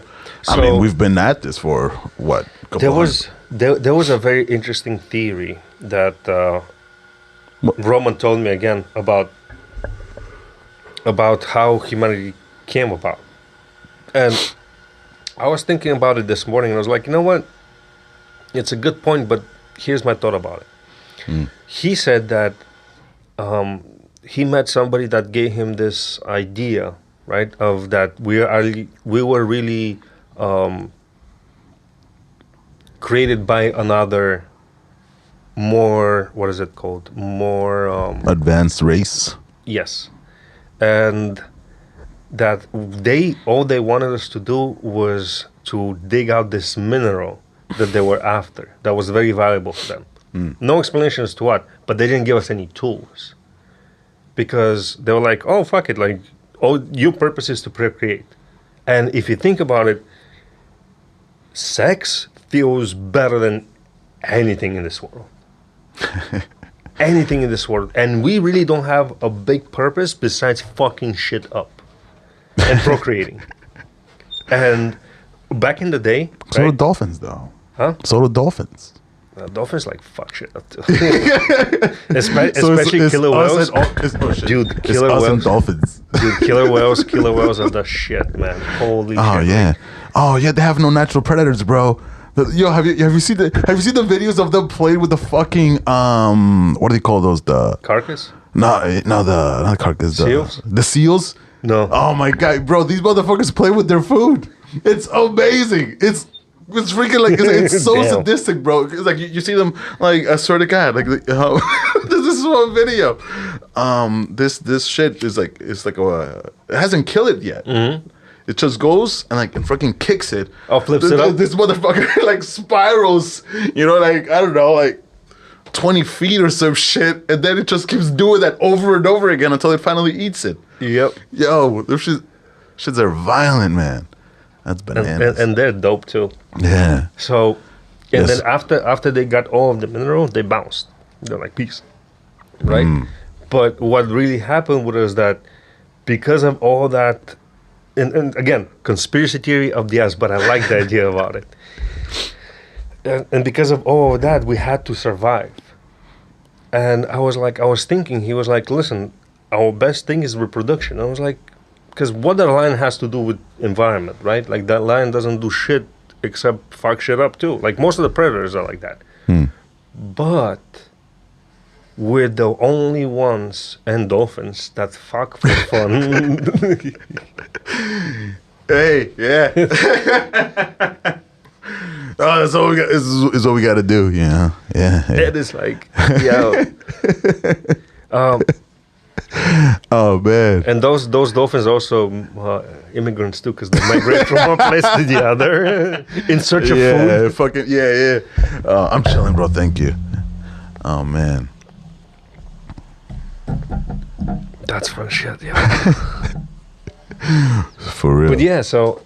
I mean, we've been at this for what? There was a very interesting theory that Roman told me again about how humanity came about, and I was thinking about it this morning, and I was like, you know what? It's a good point, but here's my thought about it. He said that he met somebody that gave him this idea, right, of that we were really created by another more, what is it called? More advanced race. Yes, and that all they wanted us to do was to dig out this mineral that they were after that was very valuable for them. No explanation as to what, but they didn't give us any tools because they were like, oh, fuck it, like, oh, your purpose is to procreate. And if you think about it, sex feels better than anything in this world. Anything in this world. And we really don't have a big purpose besides fucking shit up and procreating. And back in the day, So do dolphins, though. Huh? So do dolphins. Dolphins like fuck shit up too. Especially killer whales. Dude, killer whales. whales. Dolphins. Dude, killer whales are the shit, man. Holy shit. Oh yeah. Oh yeah. They have no natural predators, bro. Yo, have you seen the videos of them playing with the fucking what do they call those? The carcass? not the carcass. Seals? The seals? No. Oh my god, bro! These motherfuckers play with their food. It's amazing. It's freaking like it's so Damn. sadistic, bro. It's like you see them like I swear to God, like this is one video. This shit is like it's like it hasn't killed it yet. Mm-hmm. It just goes and fucking kicks it. Oh, flips it up. This motherfucker like spirals, you know, like I don't know, like 20 feet or some shit, and then it just keeps doing that over and over again until it finally eats it. Yep. Yo, those shits are violent, man. That's bananas. And they're dope too. Yeah. So, and then after they got all of the mineral, they bounced. They're like, peace. Right? But what really happened was that because of all that, and again, conspiracy theory of the ass, but I like the idea about it. And because of all of that, we had to survive. And I was thinking, he was like, listen, our best thing is reproduction. I was like, because what the lion has to do with environment, right? Like that lion doesn't do shit except fuck shit up too. Like most of the predators are like that. But we're the only ones, and dolphins, that fuck for fun. Hey, yeah. Oh, that's all we got. Is what we got to do, you know? Yeah. That is like, yo. Oh man. And those dolphins are also immigrants too, because they migrate from one place to the other in search of food. Fucking yeah. I'm chilling, bro. Thank you. Oh man. That's fun shit, yeah. For real. But yeah, so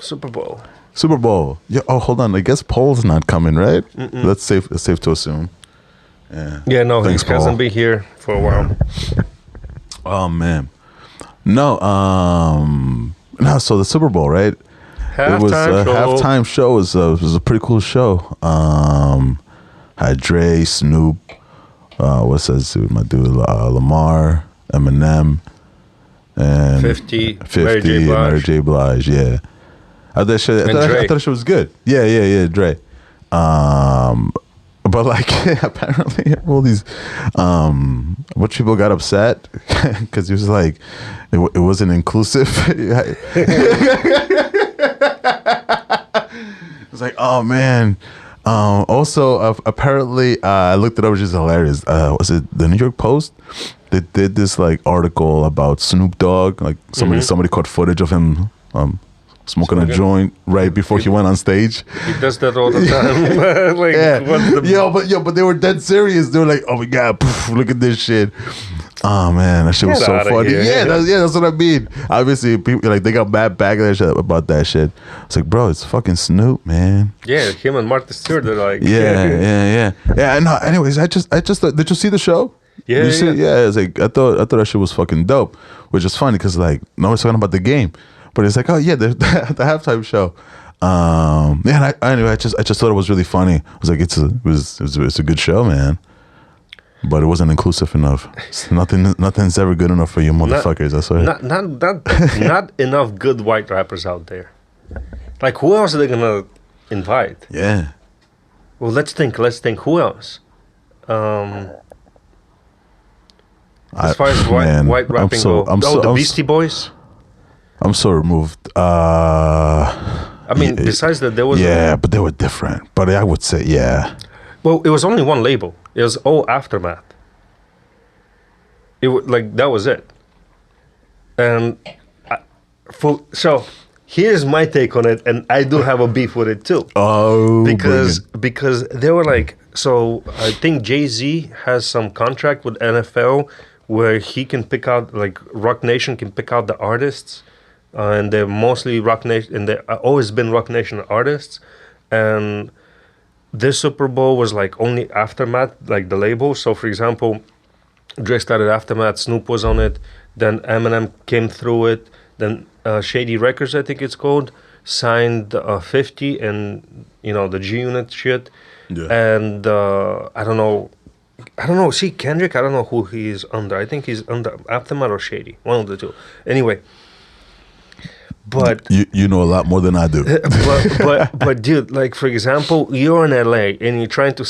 Super Bowl. Super Bowl. Yeah. Oh, hold on. I guess Paul's not coming, right? That's safe. It's safe to assume. Yeah. Yeah. No, Thanks, he hasn't Paul. been here for a while. Oh man. No. No. So the Super Bowl, right? It was a halftime show. It was a pretty cool show. Had Dre, Snoop. What's that? My dude, Lamar, Eminem, and 50, Mary J. Blige. Yeah. I thought that shit was good. Yeah, Dre. But like apparently all these what people got upset because he was like it wasn't inclusive. It's like, oh man. Also apparently I looked it up, which is hilarious. Was it the New York Post? They did this like article about Snoop Dogg. Like somebody caught footage of him smoking a joint right before he went on stage. He does that all the time. Like, yeah. But they were dead serious. They were like, "Oh my god, look at this shit." Oh man, that shit was so funny. That's what I mean. Obviously, people like they got bad backlash about that shit. It's like, bro, it's fucking Snoop, man. Yeah, him and Martha Stewart. They're like, yeah. No, anyways, I just thought, did you see the show? Yeah, did you see it? Yeah. It's like I thought that shit was fucking dope, which is funny because like no one's talking about the game. But it's like, oh yeah, the halftime show. Yeah. Anyway, I just thought it was really funny. I was like, it's a good show, man. But it wasn't inclusive enough. Nothing's ever good enough for you motherfuckers. I swear. Not enough good white rappers out there. Like, who else are they gonna invite? Yeah. Well, let's think. Who else? As far as white rapping the Beastie Boys. I'm so removed. I mean, besides that, there was but they were different. But I would say, yeah. Well, it was only one label. It was all Aftermath. That was it. And so here's my take on it, and I do have a beef with it too. Oh, because they were like, so I think Jay-Z has some contract with NFL where he can pick out, like Rock Nation can pick out the artists. And they're mostly Rock Nation, and they've always been Rock Nation artists. And this Super Bowl was like only Aftermath, like the label. So, for example, Dre started Aftermath, Snoop was on it, then Eminem came through it, then Shady Records, I think it's called, signed 50 and, the G-Unit shit. Yeah. And I don't know. See, Kendrick, I don't know who he is under. I think he's under Aftermath or Shady, one of the two. Anyway. But you know a lot more than I do. but dude, like for example, you're in LA and you're trying to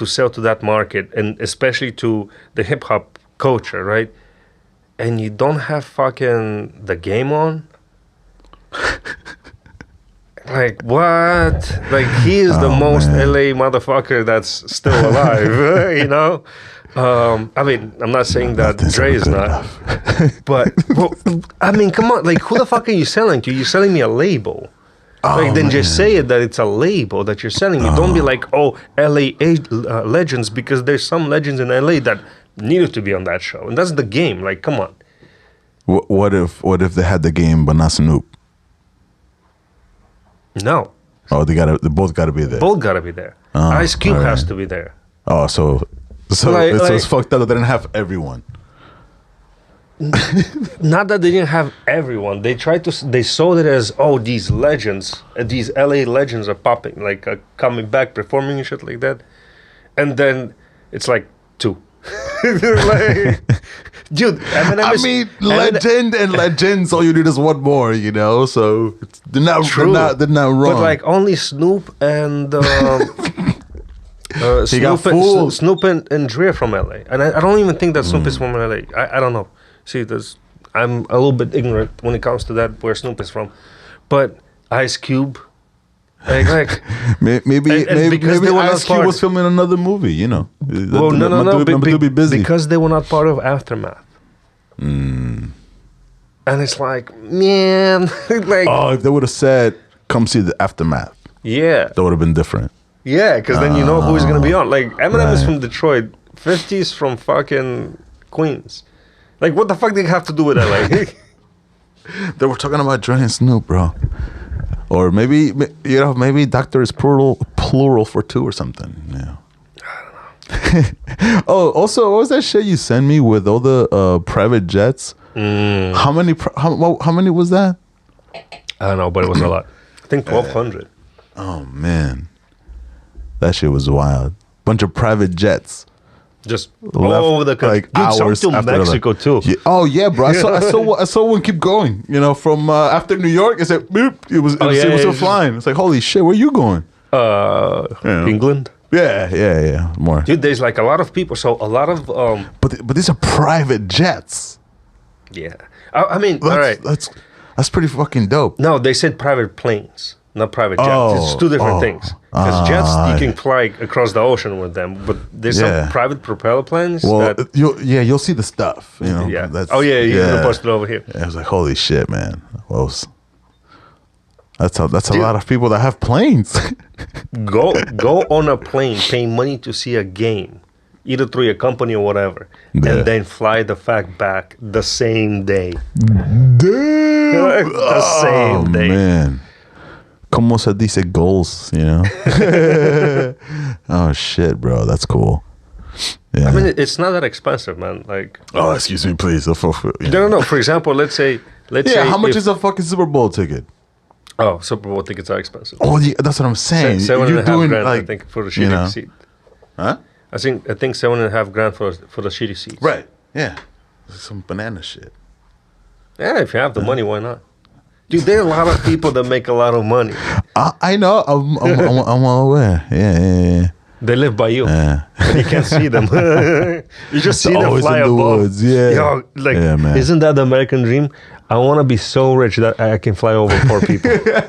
sell to that market, and especially to the hip hop culture, right? And you don't have fucking The Game on. Like what? Like he is the most LA motherfucker that's still alive, I mean, I'm not saying that Dre is not, but I mean, come on, like who the fuck are you selling to? You're selling me a label. Just say it that it's a label that you're selling me. Don't be like, LA legends, because there's some legends in LA that needed to be on that show, and that's The Game. Like, come on. What if they had The Game but not Snoop? No. Oh, they both gotta be there. Both gotta be there. Ice Cube has to be there. Oh, so it's fucked up that they didn't have everyone. Not that they didn't have everyone. They sold it as, these legends, these LA legends are popping, like coming back, performing and shit like that. And then it's like 2. Like, dude, Eminem legend and legends, all you need is one more, so they're not wrong. But like only Snoop and Snoop and Dre from LA, and I don't even think that Snoop is from LA. I don't know. See, I'm a little bit ignorant when it comes to that, where Snoop is from, but Ice Cube, like maybe Ice Cube was filming another movie. Well, no, be busy because they were not part of Aftermath. And it's like, man, like, Oh, if they would have said, "Come see the aftermath," yeah, that would have been different. yeah, because then you know who he's gonna be on. Like Eminem is Right. from Detroit, 50's from fucking Queens. Like, what the fuck do you have to do with LA? They were talking about Dre and Snoop, bro. Or maybe maybe doctor is plural for two or something. Yeah. Oh, also, what was that shit you sent me with all the private jets? How many? How many was that? I don't know, but it was a lot. I think 1,200. Oh man, that shit was wild. Bunch of private jets. Just all over the country. like Dude, some hours to after Mexico too. Yeah. Oh yeah, bro. I saw one keep going. You know, from after New York, it said boop. It was still flying. It's like, holy shit, where you going? England. Yeah. More. Dude, there's like a lot of people. So a lot of But these are private jets. yeah. I mean, all right. That's pretty fucking dope. No, they said private planes, not private jets. It's two different things. Because jets, you can fly across the ocean with them, but there's some private propeller planes. Well, you'll see the stuff. You know. Yeah. That's, You're gonna post it over here. I was like, holy shit, man. Well, that's a lot of people that have planes. Go on a plane, pay money to see a game, either through a company or whatever, and then fly the fact back the same day. Damn. The same day. Man. Como se dice goals, you know? Oh, shit, bro. That's cool. Yeah. I mean, it's not that expensive, man. Like, oh, excuse me, please. No. For example, let's say, how much is a fucking Super Bowl ticket? Oh, Super Bowl tickets are expensive. Oh, yeah, that's what I'm saying. $7.5 grand, I think, for the shitty seat. Huh? I think $7.5 grand for the shitty seats. Right. Yeah. Some banana shit. Yeah, if you have the money, why not? Dude, there are a lot of people that make a lot of money. I know. I'm well aware. Yeah. They live by you. Yeah. And you can't see them. You just see them Always fly in the above. woods, yeah. Yo, like, Yeah, man. isn't that the American dream? I want to be so rich that I can fly over poor people. Like,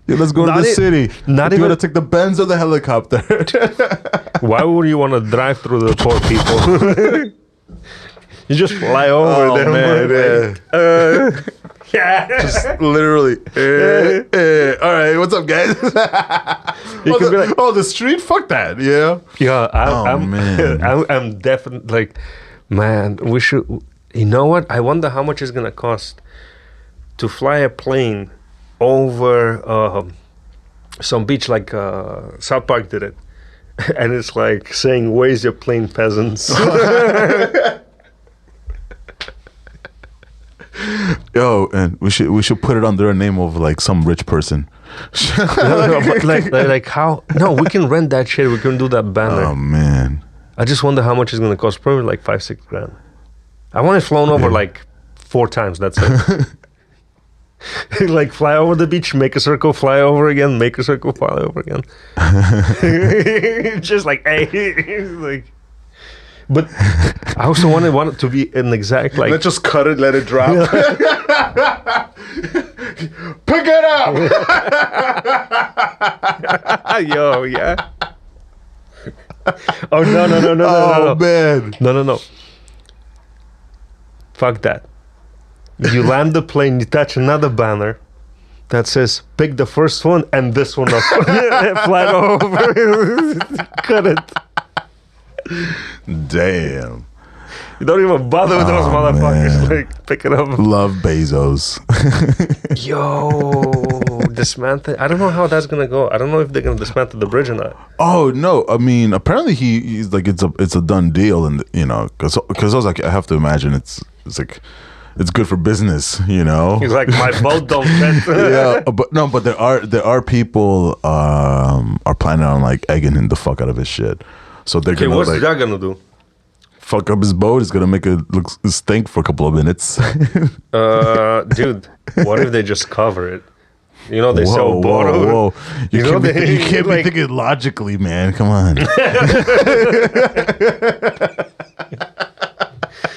let's go to the city. Not you even want to take the Benz or the helicopter? Why would you want to drive through the poor people? You just fly over them. Man, Yeah. Just literally. All right, what's up, guys? The street? Fuck that. Yeah. Yeah, man. I'm definitely like, man, we should. You know what? I wonder how much it's gonna cost to fly a plane over some beach like South Park did it, and it's like saying, "Where's your plane, peasants?" Yo, and we should put it under a name of like some rich person. But like how? No, we can rent that shit. We can do that banner. Oh man. I just wonder how much it's gonna cost. Probably like $5-6 grand. I want it flown over like 4 times. That's it. Like fly over the beach, make a circle, fly over again, make a circle, fly over again. Just like, hey, like. But I also want it to be an exact like. Let's just cut it, let it drop. Pick it up. Yo, yeah. Oh no! Oh man! No. Fuck that. You land the plane, you touch another banner that says pick the first one and this one up. Fly over. Cut it. Damn. You don't even bother with those motherfuckers. Man. Like, pick it up. Love Bezos. Yo, dismantle. I don't know how that's gonna go. I don't know if they're gonna dismantle the bridge or not. Oh no! I mean, apparently he's like it's a done deal, and you know, because I was like, I have to imagine it's like it's good for business, you know. He's like, my boat don't fit. Yeah, but there are people are planning on like egging him the fuck out of his shit. So they're gonna what's like that gonna do? fuck up his boat. It's gonna make it look stink for a couple of minutes. Dude, what if they just cover it? You know they sell bottle. Whoa! You can't be like, thinking logically, man. Come on.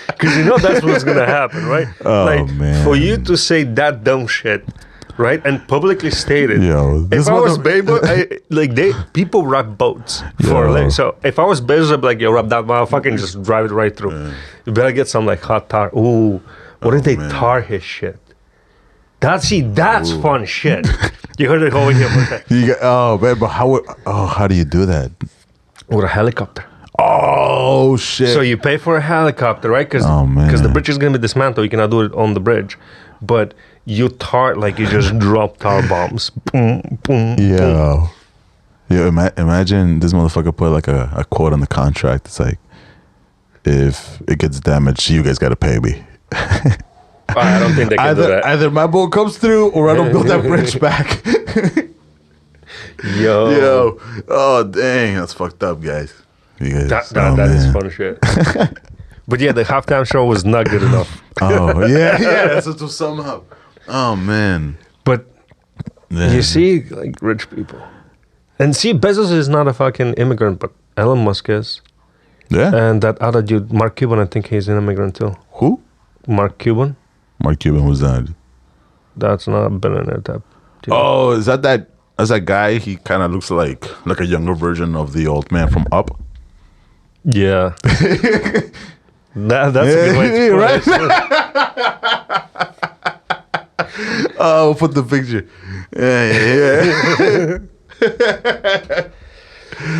Because you know that's what's gonna happen, right? Oh, like, man. for you to say that dumb shit, right? And publicly stated. Yo, If I was Bezos, people wrap boats for a living. So if I was Bezos, I'd be like, yo, wrap that motherfucker and just drive it right through. Yeah. You better get some like hot tar. Ooh, what if they tar his shit? That's fun shit. You heard it over here. But how do you do that? With a helicopter. Oh shit! So you pay for a helicopter, right? Because the bridge is gonna be dismantled. You cannot do it on the bridge, but you just drop tar bombs. Boom, boom. Yeah. Yeah. Imagine this motherfucker put like a quote on the contract. It's like, if it gets damaged, you guys got to pay me. I don't think they can do that. Either my boat comes through or I don't build that bridge back. Yo. Oh dang, that's fucked up, guys. That is fun shit. But yeah, the halftime show was not good enough. Oh yeah, that's what was somehow. Oh man. But you see, like rich people, and see, Bezos is not a fucking immigrant, but Elon Musk is. Yeah. And that other dude, Mark Cuban, I think he's an immigrant too. Who? Mark Cuban. Mark Cuban, who's that? That's not a billionaire type. Dude. Oh, is that guy? He kind of looks like a younger version of the old man from Up. Yeah. That's a good way to put it. Oh, put the picture. Yeah.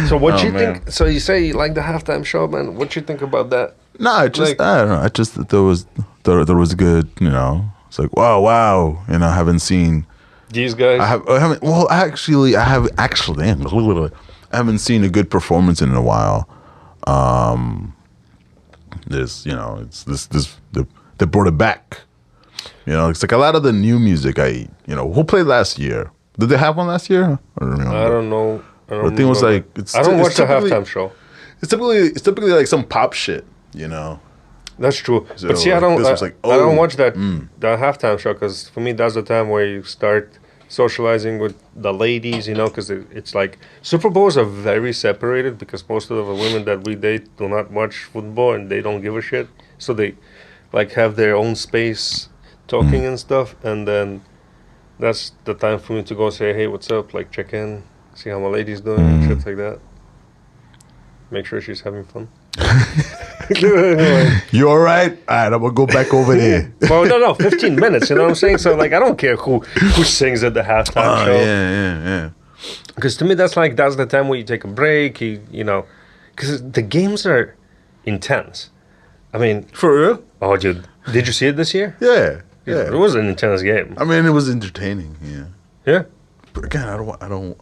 So what you think? So you say you like the halftime show, man. What you think about that? No, I don't know. I just thought there was good. It's like wow. I haven't seen these guys. I haven't. Well, actually, I haven't seen a good performance in a while. They brought it back. It's like a lot of the new music. Who played last year? Did they have one last year? I don't know. I think it was like I don't watch the halftime show. It's typically like some pop shit. That's true. So but see, I don't watch that halftime show because for me that's the time where you start socializing with the ladies, because it's like Super Bowls are very separated because most of the women that we date do not watch football and they don't give a shit. So they like have their own space talking and stuff, and then that's the time for me to go say, hey, what's up? Like check in, see how my lady's doing and shit like that. Make sure she's having fun. You all right? All right, I'm gonna go back over there. Well, no, 15 minutes. You know what I'm saying? So like, I don't care who sings at the halftime show. Yeah. Because to me, that's the time where you take a break. Because the games are intense. I mean, for real? Oh, dude, did you see it this year? Yeah. It was an intense game. I mean, it was entertaining. Yeah. But again, I don't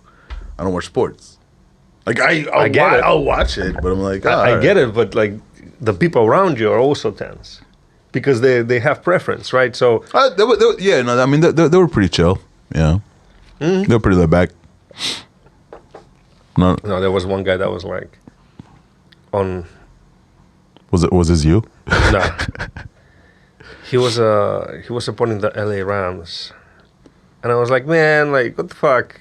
watch sports. Like I'll watch it, but I'm like, I get it, but like the people around you are also tense because they have preference, right? So they were pretty chill. Yeah, they were pretty laid back. No, there was one guy that was like on. Was this you? No. He was supporting the LA Rams, and I was like, man, like what the fuck.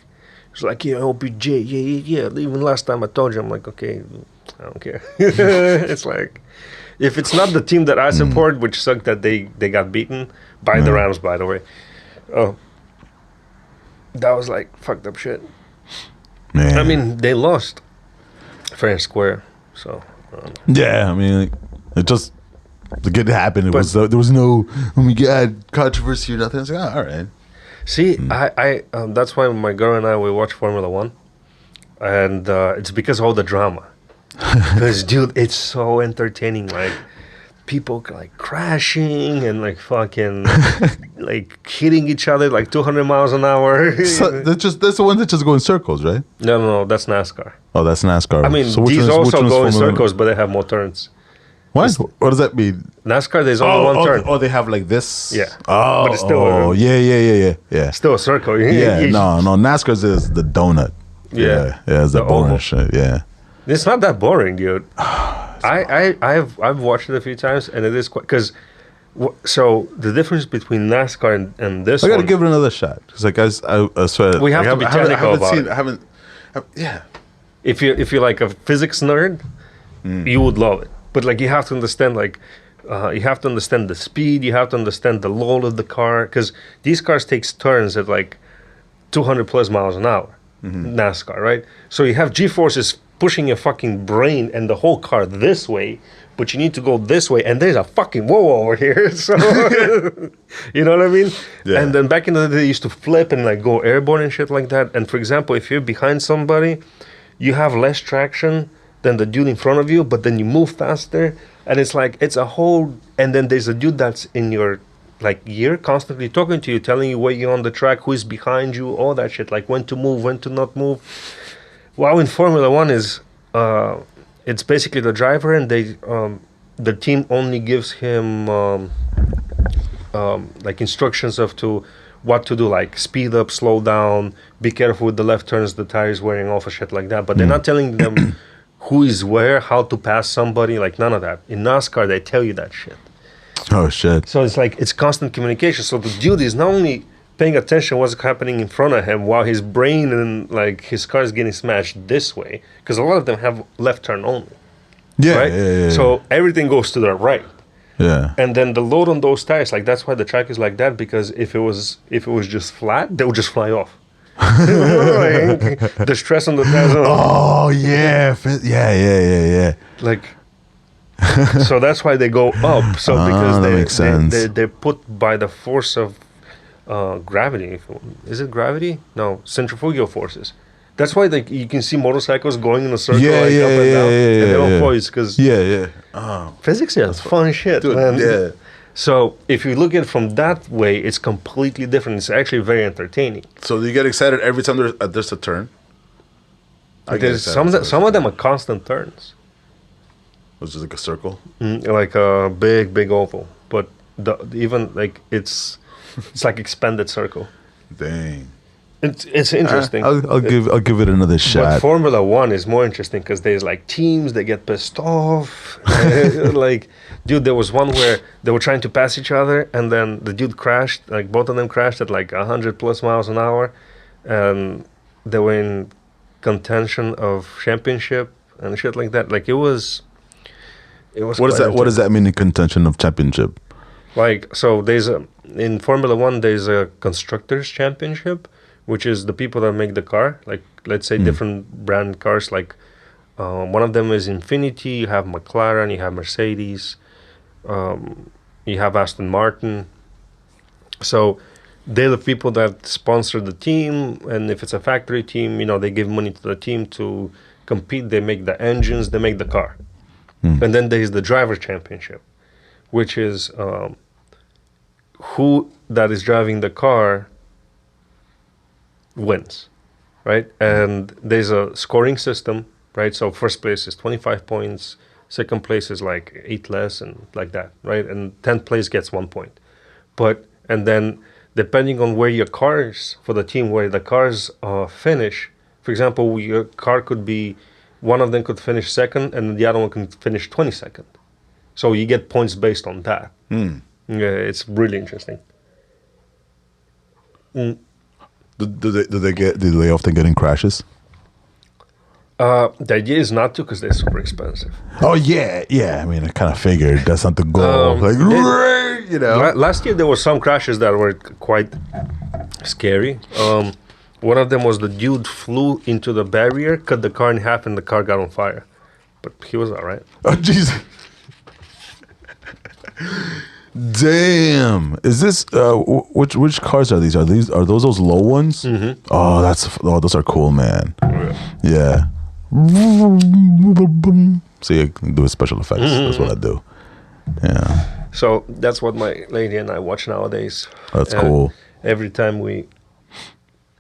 He's like, yeah, OBJ, yeah. Even last time I told you, I'm like, okay, I don't care. It's like, if it's not the team that I support, which sucked that they got beaten by the Rams, by the way. Oh, that was like fucked up shit. Man. I mean, they lost fair and square, so. Yeah, I mean, it just it happened. There was no controversy or nothing. I was like, all right. See, I that's why my girl and I, we watch Formula One, and it's because of all the drama. Because, dude, it's so entertaining. Like, people like crashing and like fucking like hitting each other like 200 miles an hour. So that's the ones that just go in circles, right? No, that's NASCAR. Oh, that's NASCAR. I mean, so these also go in circles, but they have more turns. What? What does that mean? NASCAR, there's only one turn. Oh, they have like this? Yeah. Oh, but it's still yeah. Still a circle. Yeah, no, NASCAR's is the donut. Yeah, it's the boring shit, yeah. It's not that boring, dude. I've watched it a few times, and it is quite... Because, so, the difference between NASCAR and this I gotta give it another shot. Because, like, I swear... We have to be technical about it. Yeah. If you're like a physics nerd, you would love it. But like you have to understand like You have to understand the speed. You have to understand the load of the car, because these cars takes turns at like 200 plus miles an hour. NASCAR, right? So you have G-forces pushing your fucking brain and the whole car this way, but you need to go this way, and there's a fucking whoa over here. So you know what I mean? Yeah. And then back in the day, they used to flip and like go airborne and shit like that. And for example, if you're behind somebody, you have less traction than the dude in front of you, but then you move faster, and it's like it's a whole. And then there's a dude that's in your like ear, constantly talking to you, telling you where you're on the track, who is behind you, all that shit, like when to move, when to not move. While in Formula One is, it's basically the driver, and they, the team only gives him like instructions of to what to do, like speed up, slow down, be careful with the left turns, the tires wearing off, or shit like that. But they're not telling them who is where, how to pass somebody, like none of that. In NASCAR, they tell you that shit. Oh shit! So it's like it's constant communication. So the dude is not only paying attention what's happening in front of him, while his brain and like his car is getting smashed this way, because a lot of them have left turn only. Yeah, right? yeah. So everything goes to the right. Yeah. And then the load on those tires, like that's why the track is like that, because if it was just flat, they would just fly off. The stress on the tires. Oh yeah, yeah. Like. So that's why they go up. So because they're put by the force of gravity. Is it gravity? No, centrifugal forces. That's why you can see motorcycles going in a circle, up and down, and they don't fall. Because physics is fun shit, dude, man. Yeah. So if you look at it from that way, it's completely different. It's actually very entertaining. So you get excited every time there's a turn. Some of them are constant turns. It's just like a circle, like a big oval, but even like it's like expanded circle. Dang, it's interesting. I'll give it another shot. But Formula One is more interesting because there's like teams that get pissed off. Like, dude, there was one where they were trying to pass each other, and then the dude crashed. Like both of them crashed at like 100 plus miles an hour, and they were in contention of championship and shit like that. Like it was. What does that mean in contention of championship? Like, so in Formula One, there's a constructors championship, which is the people that make the car. Like, let's say different brand cars. Like, one of them is Infiniti. You have McLaren. You have Mercedes. You have Aston Martin. So they're the people that sponsor the team, and if it's a factory team, they give money to the team to compete. They make the engines. They make the car. And then there's the driver championship, which is who that is driving the car wins, right? And there's a scoring system, right? So first place is 25 points, second place is like 8 less, and like that, right? And 10th place gets 1 point. And then depending on where your cars, for the team, where the cars finish, for example, your car could be, one of them could finish second, and the other one can finish 22nd. So you get points based on that. Yeah, it's really interesting. Do they often get in crashes? The idea is not to, because they're super expensive. Oh yeah. I mean, I kind of figured that's not the goal. Last year there were some crashes that were quite scary. One of them was the dude flew into the barrier, cut the car in half, and the car got on fire. But he was all right. Oh, jeez. Damn. Is this which cars are these? Are those low ones? Mm-hmm. Oh, those are cool, man. Yeah. So you can do special effects. Mm-hmm. That's what I do. Yeah. So that's what my lady and I watch nowadays. That's cool. Every time we.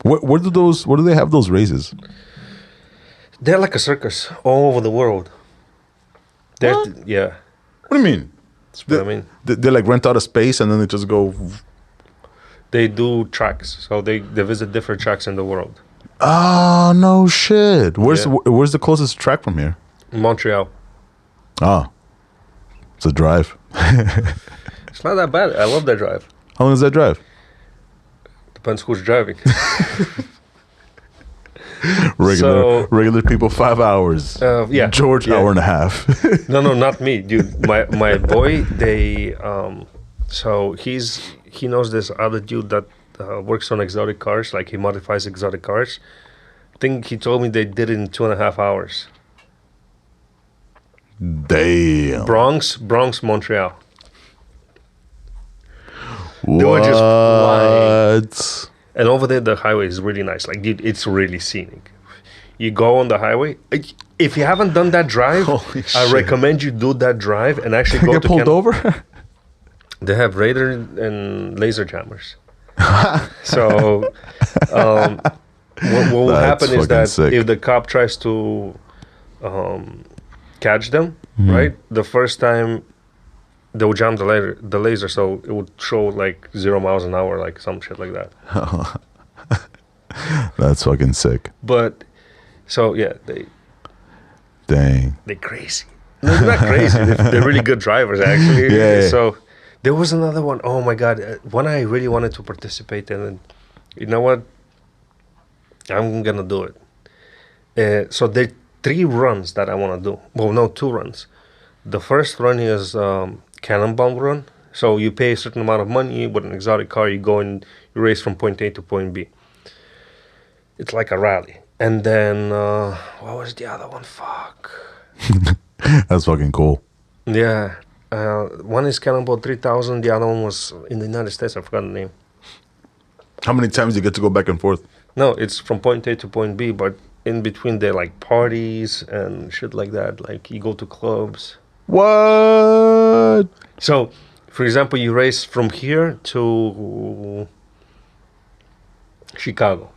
Where do they have those races? They're like a circus all over the world. What? Yeah. What do you mean? That's what I mean. They like rent out a space and then they just go. They do tracks, so they visit different tracks in the world. Oh no shit! Where's the closest track from here? Montreal. Oh, it's a drive. It's not that bad. I love that drive. How long is that drive? Depends who's driving. Regular people 5 hours. Yeah. George, hour and a half. No, not me, dude. My boy, they so he knows this other dude that works on exotic cars, like he modifies exotic cars. I think he told me they did it in 2.5 hours. Damn. Bronx, Montreal. What? They were just flying. And over there, the highway is really nice. Like, dude, it's really scenic. You go on the highway. If you haven't done that drive, I recommend you do that drive and actually go get to pulled over. They have radar and laser jammers. So what will happen is that sick. If the cop tries to catch them, right, the first time they'll jam the laser, so it would show like 0 miles an hour, like some shit like that. That's fucking sick. But so yeah, they're crazy. No, they're not crazy. They're really good drivers, actually. Yeah. So there was another one. Oh my god, one I really wanted to participate in. And you know what? I'm gonna do it. So there are 3 runs that I want to do. Well, no, 2 runs. The first run is Cannonball run. So you pay a certain amount of money with an exotic car. You go and you race from point A to point B. It's like a rally. And then what was the other one? Fuck. That's fucking cool. Yeah. One is Cannonball 3000. The other one was in the United States. I forgot the name. How many times do you get to go back and forth? No, it's from point A to point B, but in between they're like parties and shit like that. Like you go to clubs. What? So, for example, you race from here to Chicago.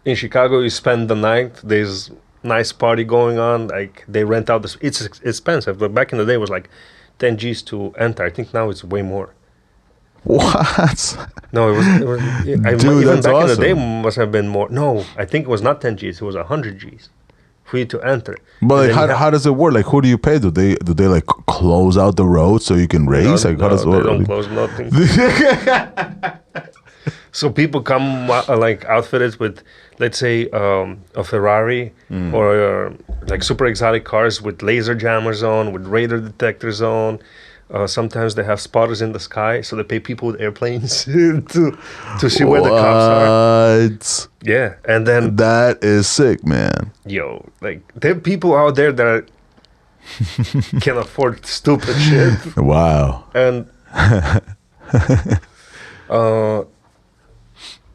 In Chicago, you spend the night. There's nice party going on. Like they rent out this. It's expensive, but back in the day it was like 10 G's to enter. I think now it's way more. What? No, it was Dude, even that's back awesome. in the day must have been more. No, I think it was not 10 G's. It was 100 G's for you to enter. But like, how does it work? Like, who do you pay? Do they like close out the road so you can race? Like, how does it work? They don't close nothing. So people come like outfitted with, let's say, a Ferrari or like super exotic cars with laser jammers on, with radar detectors on. Sometimes they have spotters in the sky, so they pay people with airplanes to see where the cops are. Yeah, and then that is sick, man. Yo, like there are people out there that can afford stupid shit. Wow. And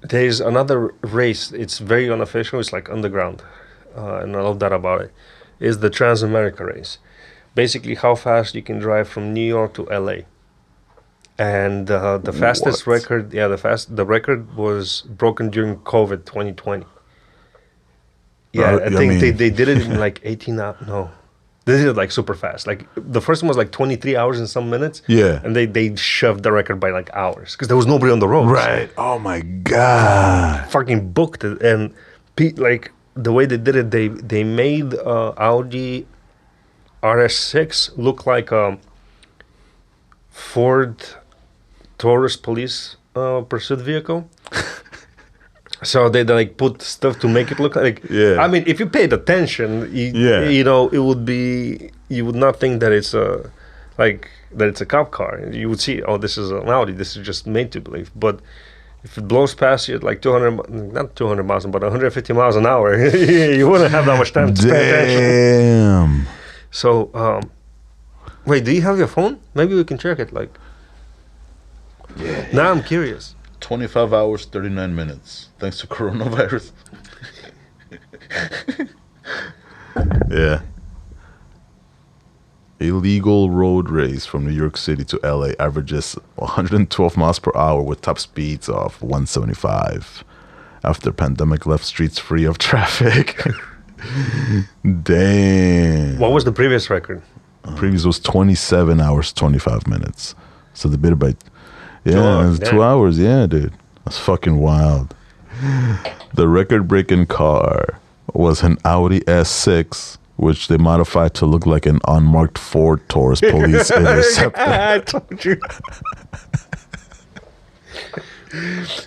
there's another race. It's very unofficial. It's like underground, and I love that about it. Is the Trans-America race. Basically, how fast you can drive from New York to LA. And the fastest record, the record was broken during COVID 2020. Yeah, I think they did it in like 18 hours. No, they did it like super fast. Like the first one was like 23 hours and some minutes. Yeah. And they shoved the record by like hours because there was nobody on the roads. Right. Oh my God. Fucking booked it. And like the way they did it, they made Audi RS6 look like a Ford Taurus police pursuit vehicle. So they like put stuff to make it look like. Yeah. I mean, if you paid attention, you know, it would be. You would not think that it's a cop car. You would see, oh, this is an Audi. This is just made to believe. But if it blows past you at like not 200 miles, but 150 miles an hour, you wouldn't have that much time to pay attention. Damn. So, wait, do you have your phone? Maybe we can check it. Like, yeah. Now I'm curious. 25 hours, 39 minutes. Thanks to coronavirus. Yeah. Illegal road race from New York City to LA averages 112 miles per hour with top speeds of 175. After pandemic left streets free of traffic. Damn. What was the previous record? Previous was 27 hours, 25 minutes. So the bit by... Yeah, it was 2 hours. Yeah, dude. That's fucking wild. The record-breaking car was an Audi S6, which they modified to look like an unmarked Ford Taurus police interceptor. I told you.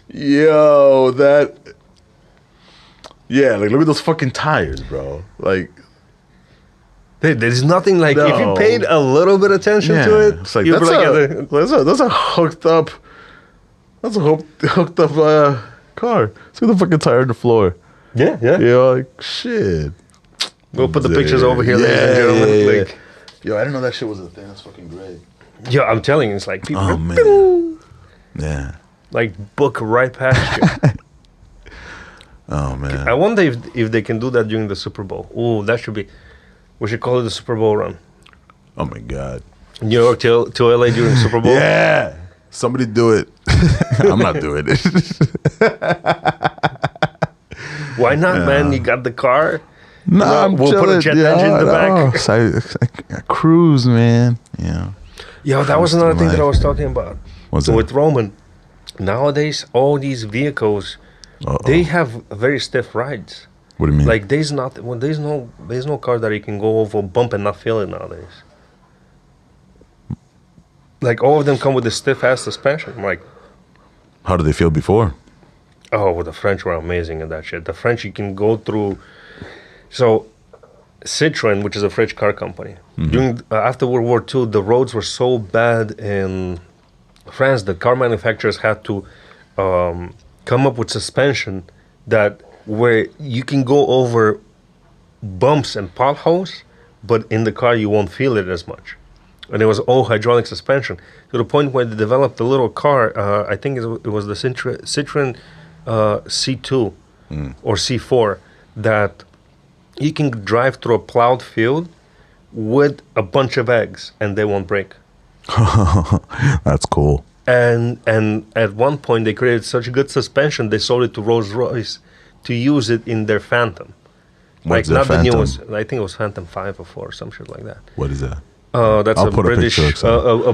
Yo, Yeah, like look at those fucking tires, bro. Like, Hey, there's nothing like if you No. paid a little bit attention to it. it's like you'd be that's a hooked up, car. Let's get the fucking tire on the floor. yeah, yeah. You know, like shit. We'll put the pictures over here, ladies and gentlemen. yeah. Like, Yo, I didn't know that shit was a thing. That's fucking great. yeah, I'm telling you, it's like people Oh man. Yeah. like book right past you. Oh man. I wonder if they can do that during the Super Bowl. Ooh, that should be. We should call it the Super Bowl run. Oh my god. New York to LA during the Super Bowl. Yeah. Somebody do it. I'm not doing it. Why not, man? You got the car. No, I'm we'll put a chilling. jet engine in the back. No. So I cruise, man. Yeah. Yo, that was Cruise another through thing that I life. was talking about. What's So that? with Roman, nowadays all these vehicles, Uh-oh. they have very stiff rides. What do you mean? Like there's no car that you can go over a bump and not feel it nowadays. Like all of them come with a stiff ass suspension. I'm like, how did they feel before? oh, well, the French were amazing at that shit. The French you can go through. So Citroën, which is a French car company, during after World War II, the roads were so bad in France that car manufacturers had to come up with suspension that where you can go over bumps and potholes, but in the car you won't feel it as much. And it was all hydraulic suspension to the point where they developed a little car. I think it was the Citroën C2 or C4 that you can drive through a plowed field with a bunch of eggs and they won't break. That's cool. And at one point they created such good suspension they sold it to Rolls-Royce to use it in their Phantom. What's like their not Phantom? the newest. I think it was Phantom 5 or 4 or some shit like that. What is that? That's I'll a put a British, picture, a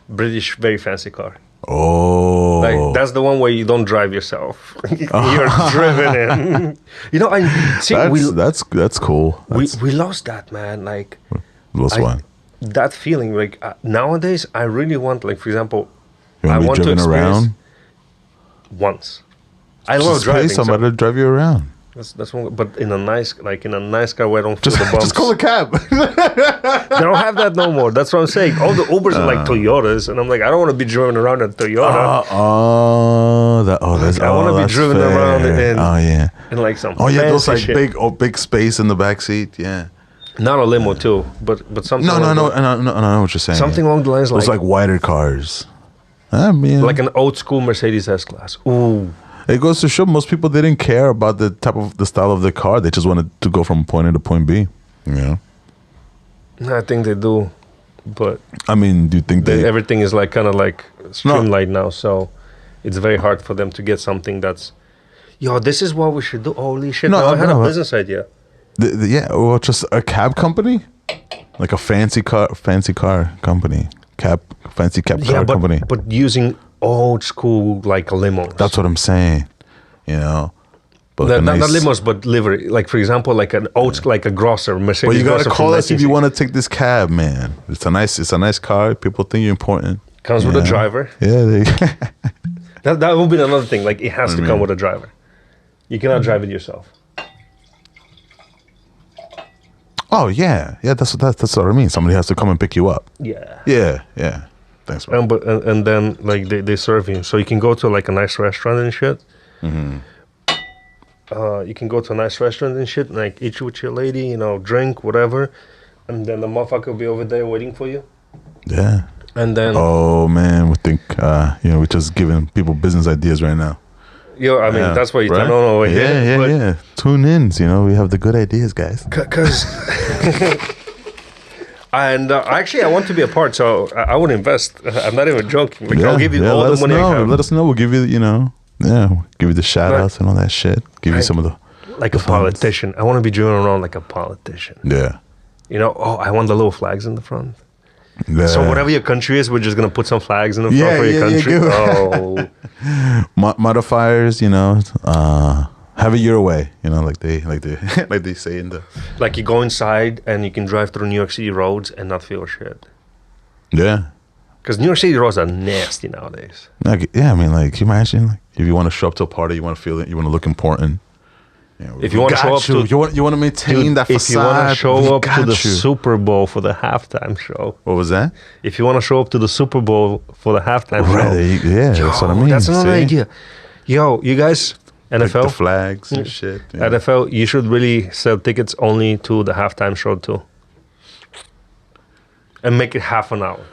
British very fancy car. Oh. Like that's the one where you don't drive yourself. You're driven in. You know, I see. That's cool. That's, We lost that, man. Like lost I- one. that feeling. Like nowadays, I really want, like for example, You I want to be want to driven experience around? once. I love Just pay driving. So somebody to drive you around. that's one. But in a nice car where I don't feel Just, the bumps. just call a cab. They don't have that no more. That's what I'm saying. All the Ubers are like Toyotas, and I'm like, I don't want to be driven around in a Toyota. That's. I wanna be that's driven fair. around in- Oh yeah. In like some. Oh yeah, those fancy like shit. big space in the back seat. Yeah. Not a limo too, but something. No, along I know what you're saying. Something along the lines Those like wider cars. I mean, like an old school Mercedes S-Class. Ooh. it goes to show most people didn't care about the style of the car. They just wanted to go from point A to point B. You know. I think they do, but I mean, do you think they? everything is like kind of like streamlined now, so it's very hard for them to get something that's. Yo, this is what we should do. Holy shit! No, No, I had no, a business idea. Yeah, well, just a cab company, like a fancy car company, fancy cab car company. but using old school like limos. That's what I'm saying. You know, but Not limos, but livery. Like for example, like an old, like a Grosser Mercedes. But you gotta Grosser call from us if you 1960. want to take this cab, man. It's a nice car. People think you're important. Comes with a Yeah. driver. Yeah, That would be another thing. Like it has to come with a driver. You cannot drive it yourself. Oh yeah. That's what I mean. Somebody has to come and pick you up. Yeah. Yeah. Thanks, bro. And then like they serve you, so you can go to like a nice restaurant and shit. Mm-hmm. You can go to a nice restaurant and shit, and like eat with your lady, you know, drink whatever, and then the motherfucker will be over there waiting for you. Yeah. And then Oh man, we think we're just giving people business ideas right now. I mean Yeah, that's what you right? turn on over here. Yeah. Tune in. We have the good ideas, guys. Because. And actually, I want to be a part, so I would invest. I'm not even joking. Like, I'll give you all the money I have. Let us know. We'll give you, give you the shout outs and all that shit. Give you some of the. Like a politician. I want to be driven around like a politician. Yeah. You know, I want the little flags in the front. Yeah. So whatever your country is, we're just going to put some flags in the front for your country. give- Modifiers, have it your way, like they say in the. Like you go inside and you can drive through New York City roads and not feel shit. Yeah. Because New York City roads are nasty nowadays. Like, yeah, I mean, like, can you imagine, like, if you want to show up to a party, you want to feel it, you want to look important. If you want to show up to, you want to maintain that facade. If you want to show up to the you. Super Bowl for the halftime show. What was that? If you want to show up to the Super Bowl for the halftime show. Yeah, that's what I mean. That's another idea. Yo, you guys, NFL. Like the flags and shit. Yeah. NFL, you should really sell tickets only to the halftime show too. And make it half an hour.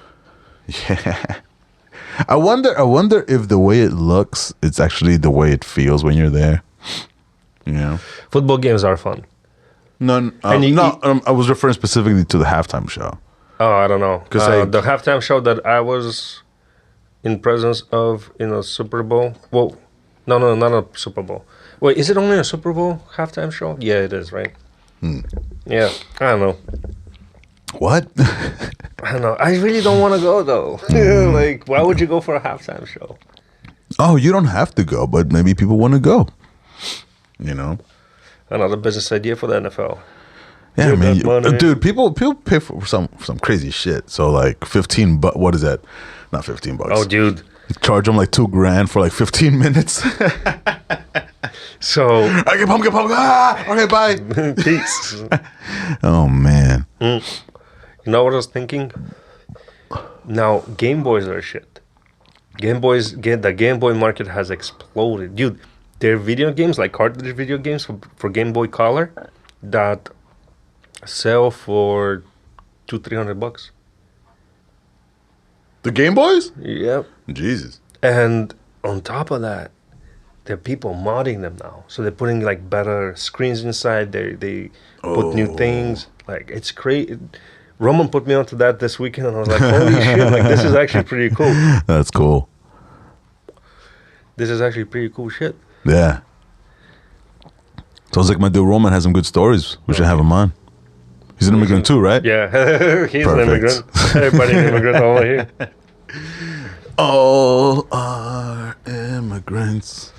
Yeah. I wonder if the way it looks, it's actually the way it feels when you're there. You know? Football games are fun. I was referring specifically to the halftime show. Oh, I don't know. Because the halftime show that I was in presence of in a Super Bowl. Well, no, not a Super Bowl. Wait, is it only a Super Bowl halftime show? Yeah, it is, right? Yeah, I don't know. What? I don't know. I really don't want to go though. Like, why would you go for a halftime show? Oh, you don't have to go, but maybe people want to go. You know, another business idea for the NFL. Yeah, I mean, dude, people pay for some crazy shit. So like $15, what is that? Not $15. Oh, dude, charge them like $2,000 for like 15 minutes. So okay, pumpkin. Okay, bye. Peace. Oh man. You know what I was thinking? Now Game Boys are shit. The Game Boy market has exploded, dude. There are video games, like cartridge video games for Game Boy Color that sell for $200-$300. The Game Boys? Yep. Jesus. And on top of that, there are people modding them now. So they're putting like better screens inside. They put new things. Like, it's crazy. Roman put me onto that this weekend, and I was like, holy shit! Like, this is actually pretty cool. That's cool. This is actually pretty cool shit. Yeah. Sounds like my dude Roman has some good stories. We should have him on. He's an immigrant too, right? Yeah, he's an immigrant. Everybody an immigrant over here. All are immigrants.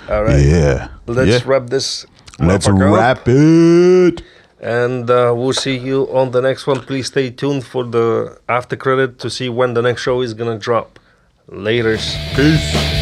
All right. Yeah. Let's wrap this. Let's wrap it. And we'll see you on the next one. Please stay tuned for the after credit to see when the next show is going to drop. Laters. Peace.